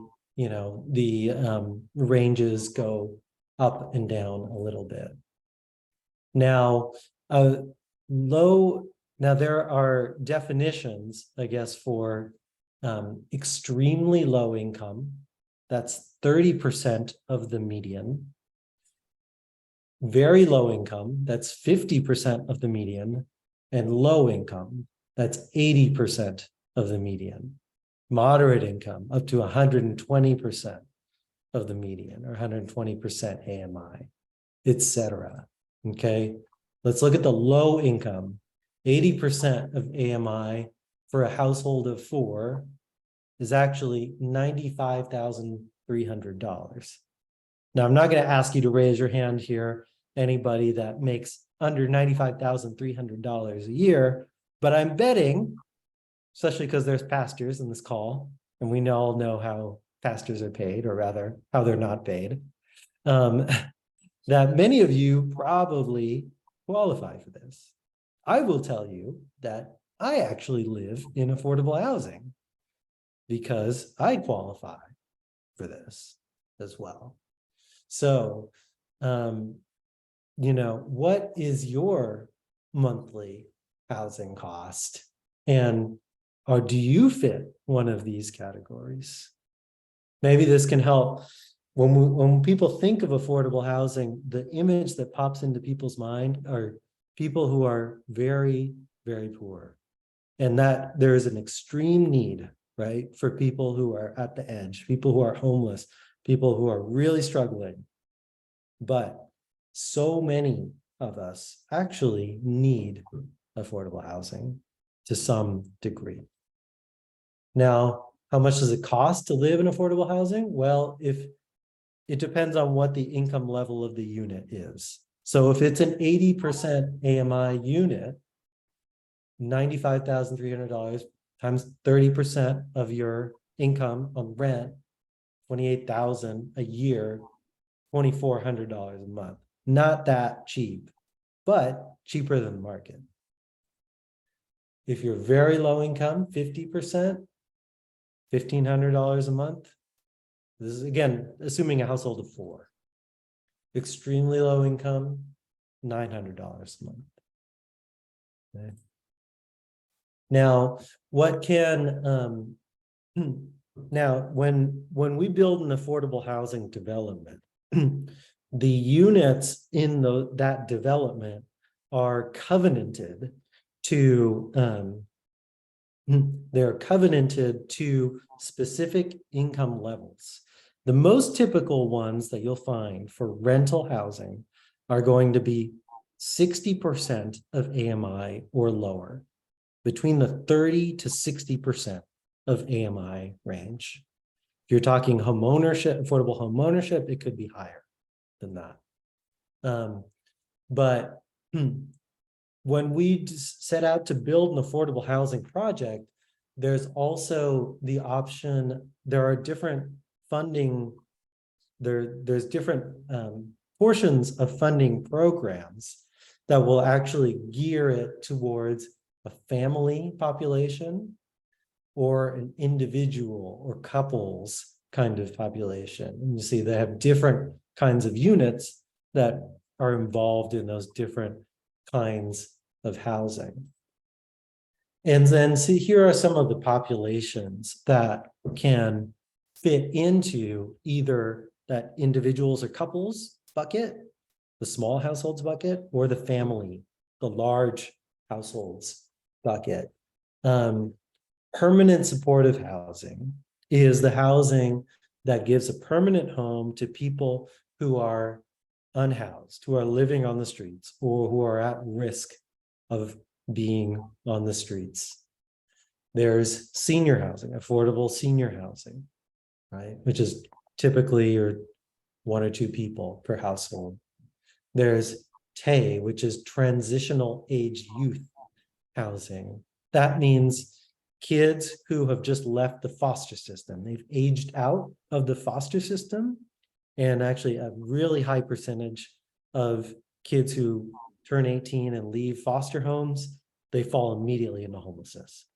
ranges go up and down a little bit. Now, there are definitions, I guess, for extremely low income. That's 30% of the median. Very low income, that's 50% of the median. And low income, that's 80% of the median. Moderate income, up to 120% of the median, or 120% AMI, etc. Okay, let's look at the low income. 80% of AMI for a household of 4 is actually $95,300. Now, I'm not going to ask you to raise your hand here, anybody that makes under $95,300 a year, but I'm betting, especially because there's pastors in this call, and we all know how pastors are paid, or rather, how they're not paid. that many of you probably qualify for this. I will tell you that I actually live in affordable housing because I qualify for this as well. So, what is your monthly housing cost? And or do you fit one of these categories? Maybe this can help. When people think of affordable housing, the image that pops into people's mind are people who are very, very poor. And that there is an extreme need, right, for people who are at the edge, people who are homeless, people who are really struggling. But so many of us actually need affordable housing to some degree. Now, how much does it cost to live in affordable housing? Well, if it depends on what the income level of the unit is. So if it's an 80% AMI unit, $95,300 times 30% of your income on rent, $28,000 a year, $2,400 a month. Not that cheap, but cheaper than the market. If you're very low income, 50%, $1,500 a month. This is, again, assuming a household of 4. Extremely low income, $900 a month. Okay. Now, what can, now, when we build an affordable housing development, the units in that development are covenanted to, they're covenanted to specific income levels. The most typical ones that you'll find for rental housing are going to be 60% of AMI or lower, between the 30 to 60% of AMI range. If you're talking home ownership, affordable home ownership, it could be higher than that. But when we set out to build an affordable housing project, there's also the option, there are different funding, there's different portions of funding programs that will actually gear it towards a family population or an individual or couples kind of population. And you see they have different kinds of units that are involved in those different kinds of housing. And then see, here are some of the populations that can fit into either that individuals or couples bucket, the small households bucket, or the family, the large households bucket. Permanent supportive housing is the housing that gives a permanent home to people who are unhoused, who are living on the streets, or who are at risk of being on the streets. There's senior housing, affordable senior housing, right? Which is typically 1 or 2 people per household. There's TAY, which is transitional age youth housing. That means kids who have just left the foster system. They've aged out of the foster system, and actually a really high percentage of kids who turn 18 and leave foster homes, they fall immediately into homelessness.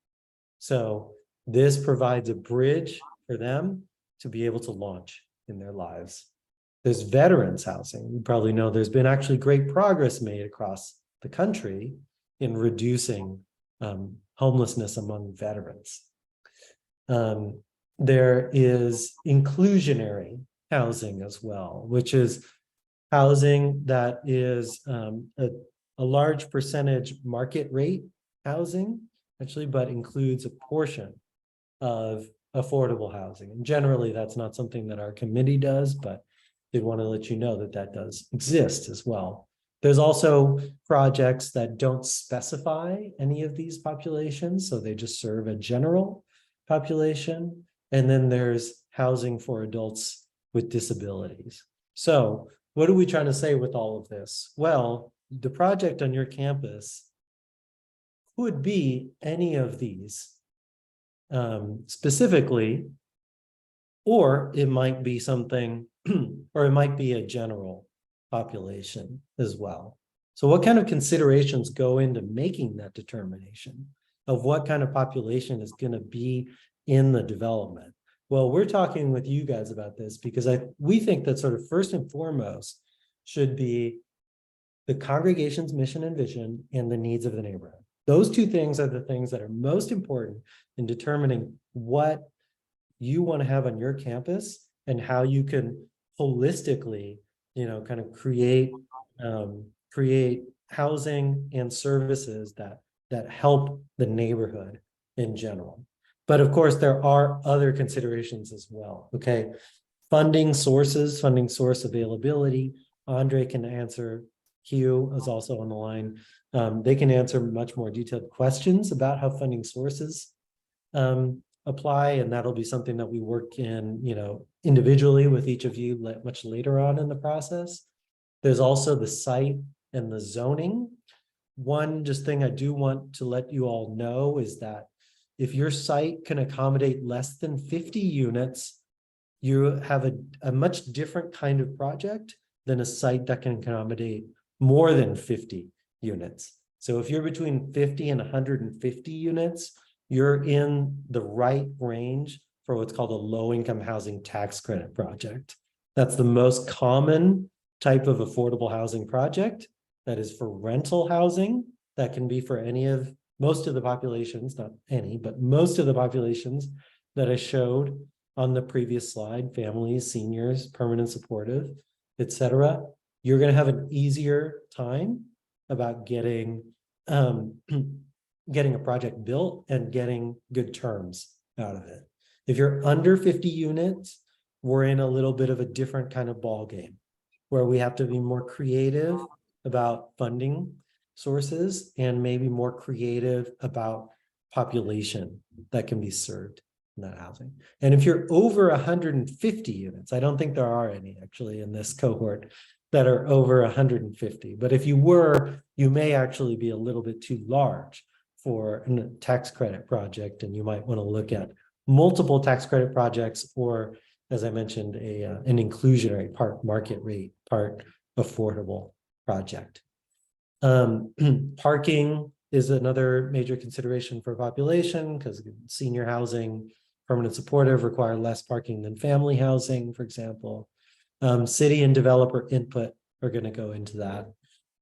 So this provides a bridge for them to be able to launch in their lives. There's veterans housing. You probably know there's been actually great progress made across the country in reducing homelessness among veterans. There is inclusionary housing as well, which is housing that is a large percentage market rate housing, actually, but includes a portion of affordable housing. And generally, that's not something that our committee does, but did want to let you know that that does exist as well. There's also projects that don't specify any of these populations, so they just serve a general population. And then there's housing for adults with disabilities. So what are we trying to say with all of this? Well, the project on your campus could be any of these specifically, or it might be something, or it might be a general population as well. So what kind of considerations go into making that determination of what kind of population is going to be in the development? Well, we're talking with you guys about this because we think that sort of first and foremost should be the congregation's mission and vision and the needs of the neighborhood. Those two things are the things that are most important in determining what you want to have on your campus and how you can holistically, kind of create housing and services that help the neighborhood in general. But of course, there are other considerations as well. Okay, funding sources, funding source availability. Andre can answer. Hugh is also on the line. They can answer much more detailed questions about how funding sources apply, and that'll be something that we work in, individually with each of you much later on in the process. There's also the site and the zoning. One just thing I do want to let you all know is that if your site can accommodate less than 50 units, you have a much different kind of project than a site that can accommodate more than 50 units. So if you're between 50 and 150 units, you're in the right range for what's called a low-income housing tax credit project. That's the most common type of affordable housing project that is for rental housing. That can be for most of the populations, not any, but most of the populations that I showed on the previous slide, families, seniors, permanent supportive, etc. You're going to have an easier time about getting a project built and getting good terms out of it. If you're under 50 units, we're in a little bit of a different kind of ball game where we have to be more creative about funding sources and maybe more creative about population that can be served in that housing. And if you're over 150 units, I don't think there are any actually in this cohort that are over 150, but if you were, you may actually be a little bit too large for a tax credit project, and you might want to look at multiple tax credit projects, or as I mentioned, an inclusionary part market rate, part affordable project. Parking is another major consideration for population because senior housing, permanent supportive require less parking than family housing, for example. City and developer input are going to go into that,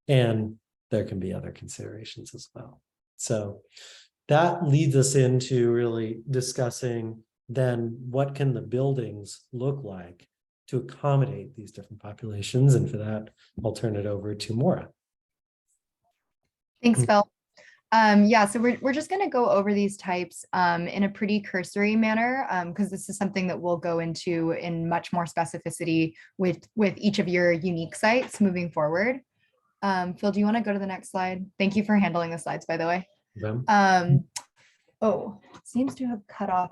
and there can be other considerations as well. So that leads us into really discussing then what can the buildings look like to accommodate these different populations, and for that I'll turn it over to Maura. Thanks, Phil. Yeah, so we're just going to go over these types in a pretty cursory manner because this is something that we'll go into in much more specificity with each of your unique sites moving forward. Phil, do you want to go to the next slide? Thank you for handling the slides, by the way. Oh, seems to have cut off.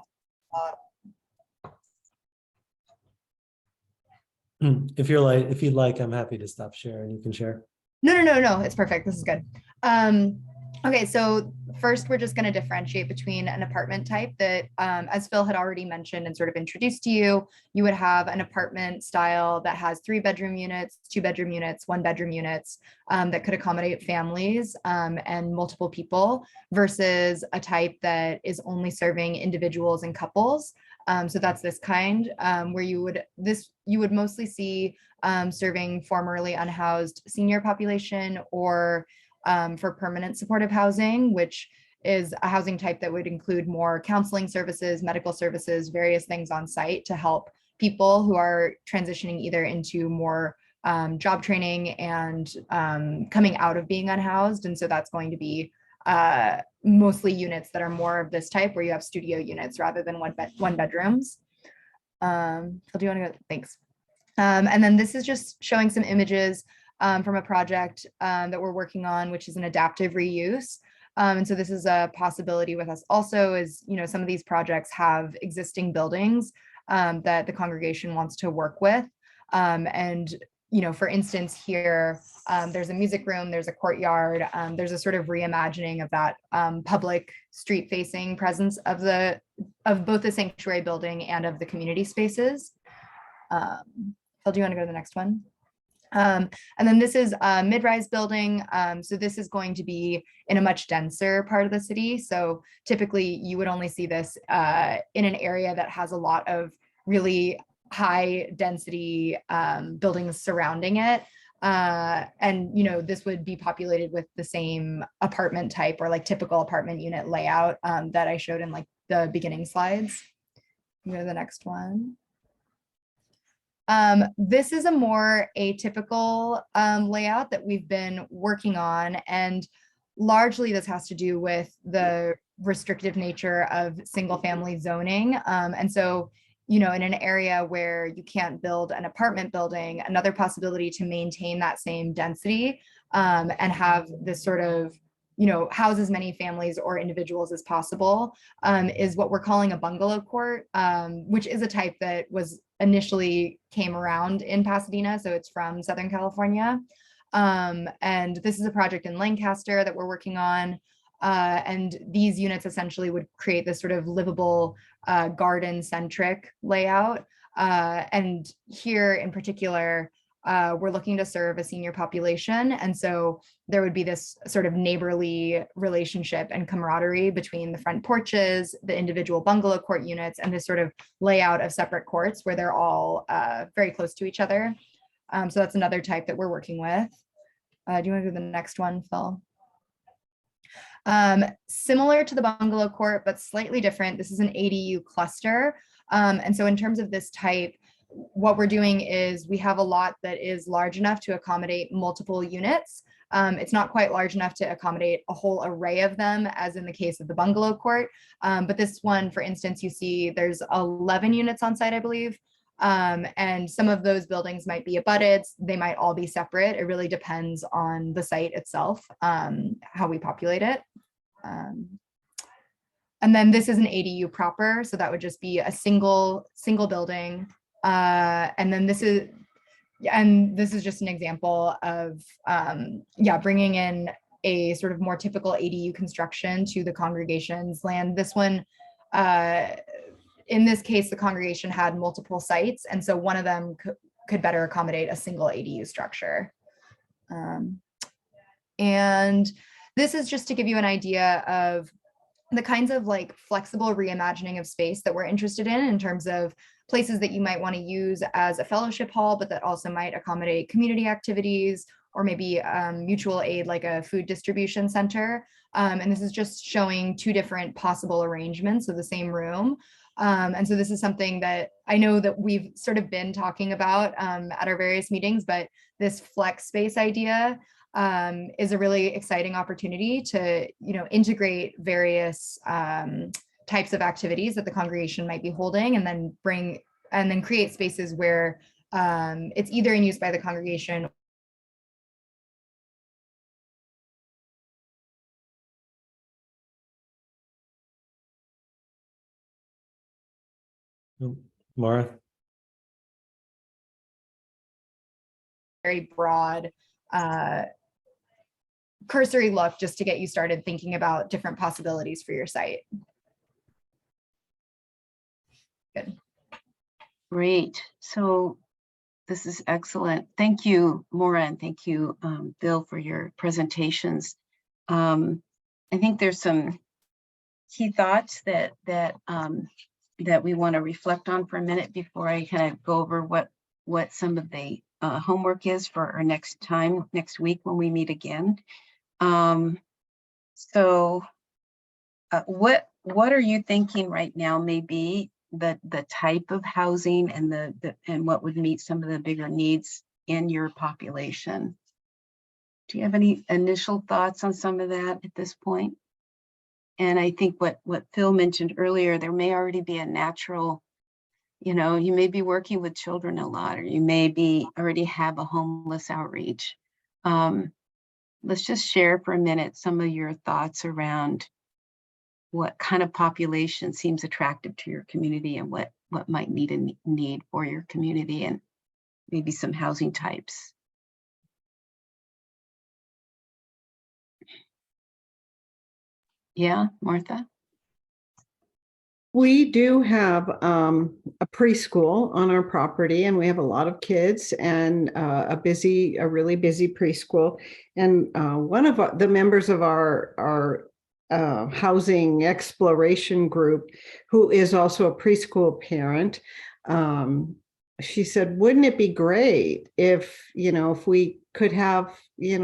If you'd like, I'm happy to stop sharing. You can share. No, it's perfect. This is good. Okay, so first we're just going to differentiate between an apartment type that, as Phil had already mentioned and sort of introduced to you, you would have an apartment style that has 3-bedroom units, 2-bedroom units, 1-bedroom units that could accommodate families and multiple people versus a type that is only serving individuals and couples. So that's this kind where you would mostly see serving formerly unhoused senior population or for permanent supportive housing, which is a housing type that would include more counseling services, medical services, various things on site to help people who are transitioning either into more job training and coming out of being unhoused. And so that's going to be mostly units that are more of this type where you have studio units rather than one bedrooms. Phil, do you want to go? Thanks. And then this is just showing some images from a project that we're working on, which is an adaptive reuse. And so this is a possibility with us also is, some of these projects have existing buildings that the congregation wants to work with. And, for instance, here, there's a music room, there's a courtyard, there's a sort of reimagining of that public street facing presence of both the sanctuary building and of the community spaces. Phil, do you want to go to the next one? And then this is a mid-rise building. So this is going to be in a much denser part of the city. So typically you would only see this in an area that has a lot of really high density buildings surrounding it. And this would be populated with the same apartment type or like typical apartment unit layout that I showed in like the beginning slides. Go to the next one. This is a more atypical layout that we've been working on, and largely this has to do with the restrictive nature of single family zoning. And so, in an area where you can't build an apartment building, another possibility to maintain that same density and have this sort of house as many families or individuals as possible is what we're calling a bungalow court, which is a type that was initially came around in Pasadena. So it's from Southern California. And this is a project in Lancaster that we're working on. And these units essentially would create this sort of livable garden-centric layout. And here in particular, we're looking to serve a senior population. And so there would be this sort of neighborly relationship and camaraderie between the front porches, the individual bungalow court units, and this sort of layout of separate courts where they're all very close to each other. So that's another type that we're working with. Do you want to do the next one, Phil? Similar to the bungalow court, but slightly different. This is an ADU cluster. And so in terms of this type, what we're doing is we have a lot that is large enough to accommodate multiple units. It's not quite large enough to accommodate a whole array of them, as in the case of the bungalow court. But this one, for instance, you see there's 11 units on site, I believe. And some of those buildings might be abutted. They might all be separate. It really depends on the site itself, how we populate it. And then this is an ADU proper. So that would just be a single building. And then this is just an example of, bringing in a sort of more typical ADU construction to the congregation's land. This one, in this case, the congregation had multiple sites, and so one of them could better accommodate a single ADU structure. And this is just to give you an idea of the kinds of like flexible reimagining of space that we're interested in terms of places that you might want to use as a fellowship hall, but that also might accommodate community activities or maybe mutual aid like a food distribution center. And this is just showing two different possible arrangements of the same room. And so this is something that I know that we've sort of been talking about at our various meetings, but this flex space idea is a really exciting opportunity to, integrate various types of activities that the congregation might be holding, and then create spaces where it's either in use by the congregation. Mara? Very broad cursory look just to get you started thinking about different possibilities for your site. Good. Great. So this is excellent. Thank you, Maura, and thank you, Bill, for your presentations. I think there's some key thoughts that we want to reflect on for a minute before I kind of go over what some of the homework is for our next week when we meet again. What are you thinking right now? Maybe the type of housing and what would meet some of the bigger needs in your population? Do you have any initial thoughts on some of that at this point? And I think what Phil mentioned earlier, there may already be a natural, you may be working with children a lot, or you may already have a homeless outreach. Let's just share for a minute some of your thoughts around what kind of population seems attractive to your community and what might need for your community, and maybe some housing types. Yeah, Martha? We do have a preschool on our property, and we have a lot of kids and a really busy preschool. And one of the members of our housing exploration group, who is also a preschool parent, she said, wouldn't it be great if we could have,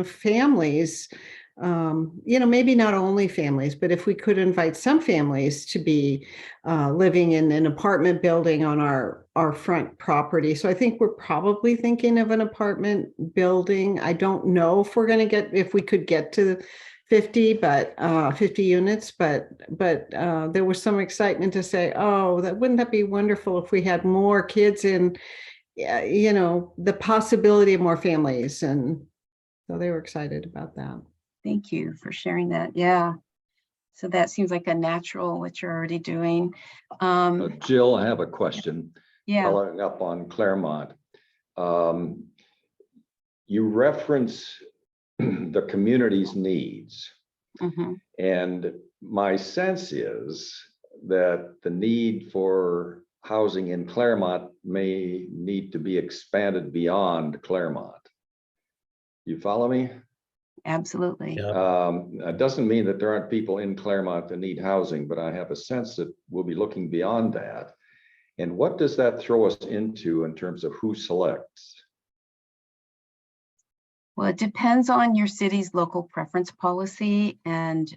families, maybe not only families, but if we could invite some families to be living in an apartment building on our front property. So I think we're probably thinking of an apartment building. I don't know if we could get to 50 units, but there was some excitement to say, oh, wouldn't that be wonderful if we had more kids in, the possibility of more families. And so they were excited about that. Thank you for sharing that. Yeah. So that seems like a natural, what you're already doing. Jill, I have a question. Yeah. Following up on Claremont. You reference the community's needs. Mm-hmm. And my sense is that the need for housing in Claremont may need to be expanded beyond Claremont. You follow me? Absolutely. It doesn't mean that there aren't people in Claremont that need housing, but I have a sense that we'll be looking beyond that. And what does that throw us into in terms of who selects? Well, it depends on your city's local preference policy. And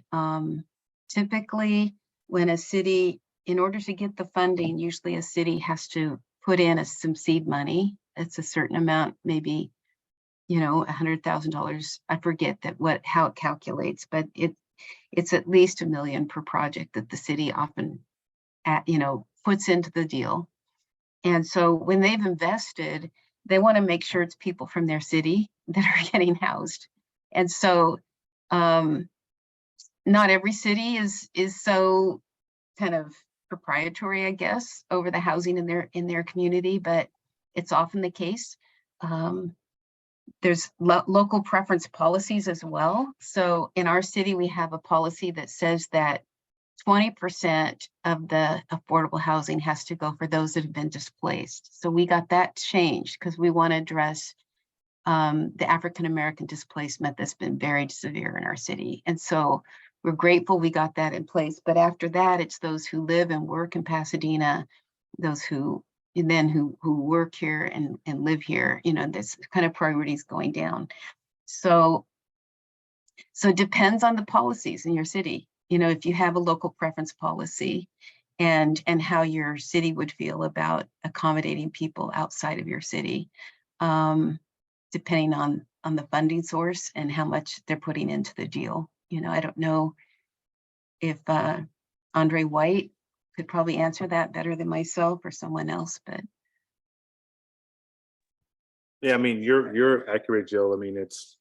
typically when a city, in order to get the funding, usually a city has to put in some seed money. It's a certain amount, maybe $100,000. I forget how it calculates, but it's at least $1 million per project that the city often puts into the deal. And so when they've invested, they want to make sure it's people from their city that are getting housed. And so not every city is so kind of proprietary, I guess, over the housing in their community, but it's often the case. There's local preference policies as well. So in our city, we have a policy that says that 20% of the affordable housing has to go for those that have been displaced. So we got that changed because we want to address the African-American displacement that's been very severe in our city. And so we're grateful we got that in place. But after that, it's those who live and work in Pasadena, those who work here and live here, this kind of priorities going down. So it depends on the policies in your city. If you have a local preference policy and how your city would feel about accommodating people outside of your city, depending on the funding source and how much they're putting into the deal. I don't know if Andre White could probably answer that better than myself or someone else, but. Yeah, I mean, you're accurate, Jill. I mean, it's,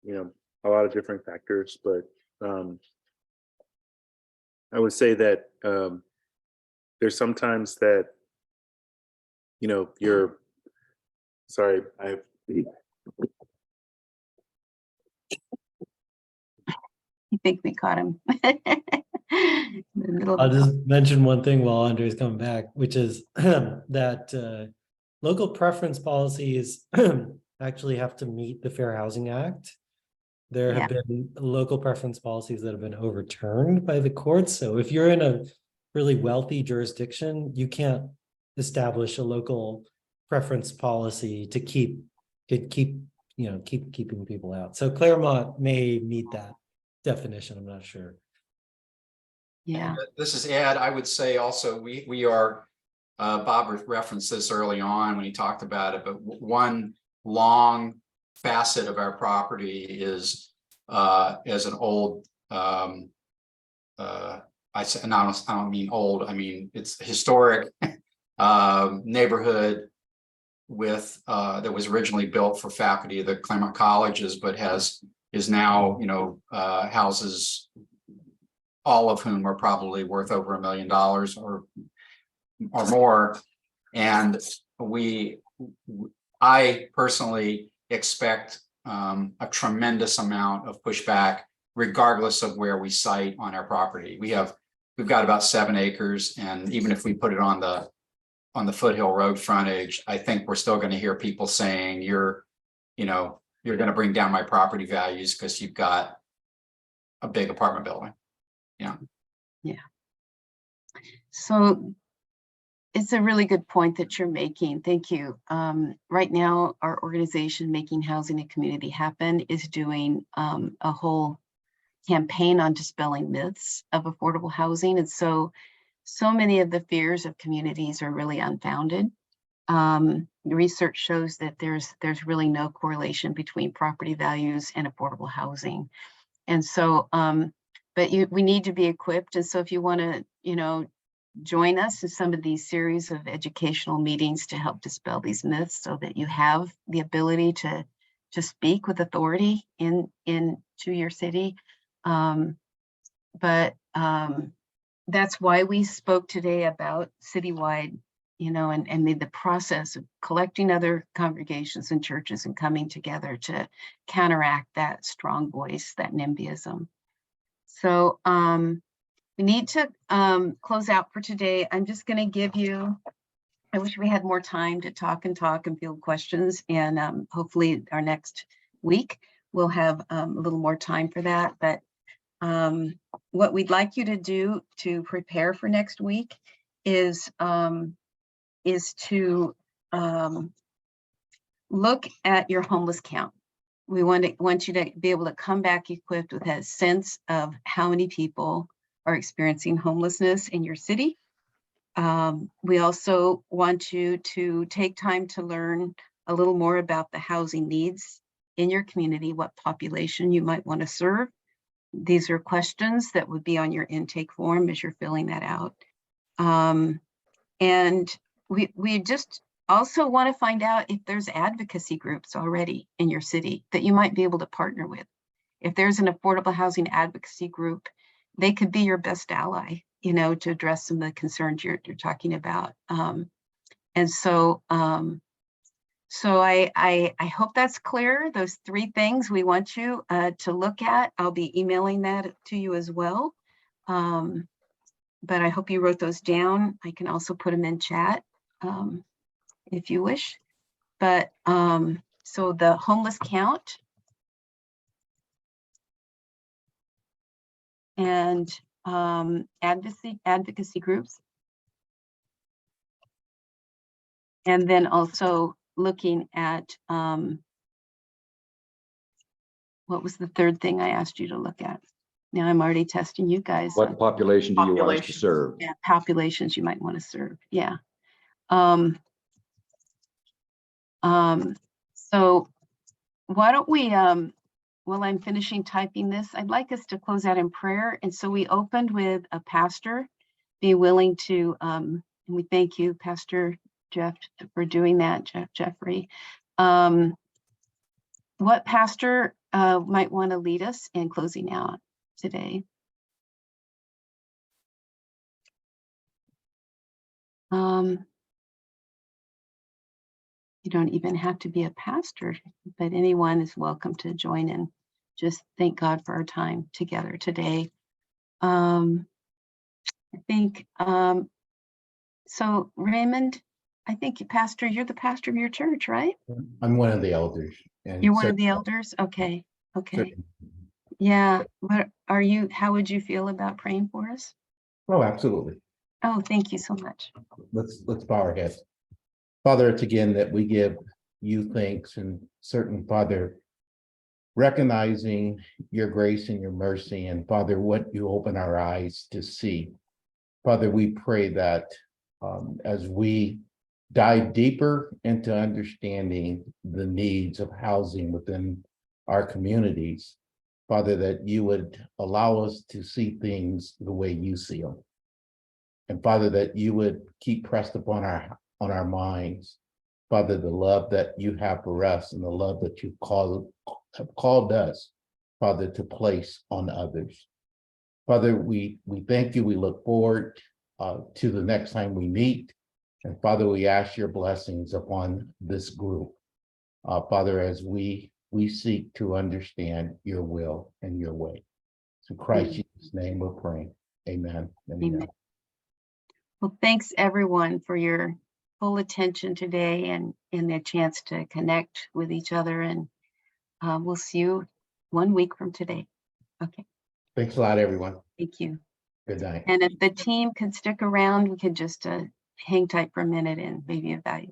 a lot of different factors, but I would say that there's sometimes that, sorry, I think we caught him. I'll just mention one thing while Andre's coming back, which is that local preference policies actually have to meet the Fair Housing Act. There have been local preference policies that have been overturned by the courts. So if you're in a really wealthy jurisdiction, you can't establish a local preference policy to keep keeping people out. So Claremont may meet that definition. I'm not sure. Yeah. This is Ed. I would say also we are, Bob referenced this early on when he talked about it, but one long facet of our property is as an old, I don't mean old, I mean it's historic neighborhood with that was originally built for faculty of the Claremont colleges, but is now houses, all of whom are probably worth over $1 million or more. And I personally expect a tremendous amount of pushback, regardless of where we site on our property. We have we've got about 7 acres, and even if we put it on the Foothill Road frontage, I think we're still going to hear people saying you're going to bring down my property values because you've got a big apartment building. Yeah. So it's a really good point that you're making. Thank you. Right now, our organization, Making Housing and Community Happen, is doing a whole campaign on dispelling myths of affordable housing. And so many of the fears of communities are really unfounded. The research shows that there's really no correlation between property values and affordable housing. And so, but we need to be equipped. And so if you want to, join us in some of these series of educational meetings to help dispel these myths so that you have the ability to speak with authority into your city. But that's why we spoke today about citywide, and the process of collecting other congregations and churches and coming together to counteract that strong voice, that NIMBYism. So we need to close out for today. I'm just going to give you, I wish we had more time to talk and field questions, and hopefully our next week we'll have a little more time for that. But what we'd like you to do to prepare for next week is to look at your homeless count. We want you to be able to come back equipped with a sense of how many people are experiencing homelessness in your city. We also want you to take time to learn a little more about the housing needs in your community, what population you might want to serve. These are questions that would be on your intake form as you're filling that out. And we just also want to find out if there's advocacy groups already in your city that you might be able to partner with. If there's an affordable housing advocacy group, they could be your best ally, to address some of the concerns you're talking about. And so I hope that's clear. Those 3 things we want you to look at. I'll be emailing that to you as well. But I hope you wrote those down. I can also put them in chat if you wish. But so the homeless count and advocacy groups. And then also looking at what was the 3rd thing I asked you to look at? Now I'm already testing you guys. What population do you want us to serve? Yeah, populations you might want to serve. Yeah. So why don't we, while I'm finishing typing this, I'd like us to close out in prayer. And so we opened with a pastor be willing to, and we thank you, Pastor Jeff, for doing that, Jeffrey. What pastor might want to lead us in closing out today? You don't even have to be a pastor, but anyone is welcome to join in. Just thank God for our time together today. I think, so Raymond, I think Pastor, you're the pastor of your church, right? I'm one of the elders. And you're one of the elders? Okay. Yeah. What are you, how would you feel about praying for us? Oh, absolutely. Oh, thank you so much. Let's bow our heads. Father, it's again that we give you thanks, and certain, Father, recognizing your grace and your mercy, and Father, what you open our eyes to see. Father, we pray that as we dive deeper into understanding the needs of housing within our communities, Father, that you would allow us to see things the way you see them. And Father, that you would keep pressed upon our minds, Father, the love that you have for us and the love that you have called us, Father, to place on others. Father, we thank you. We look forward to the next time we meet. And Father, we ask your blessings upon this group. Father, as we seek to understand your will and your way. In Christ Jesus' name we're praying. Amen. Amen. Well, thanks everyone for your full attention today and the chance to connect with each other. And we'll see you 1 week from today. Okay. Thanks a lot, everyone. Thank you. Good night. And if the team could stick around, we could just hang tight for a minute and maybe evaluate.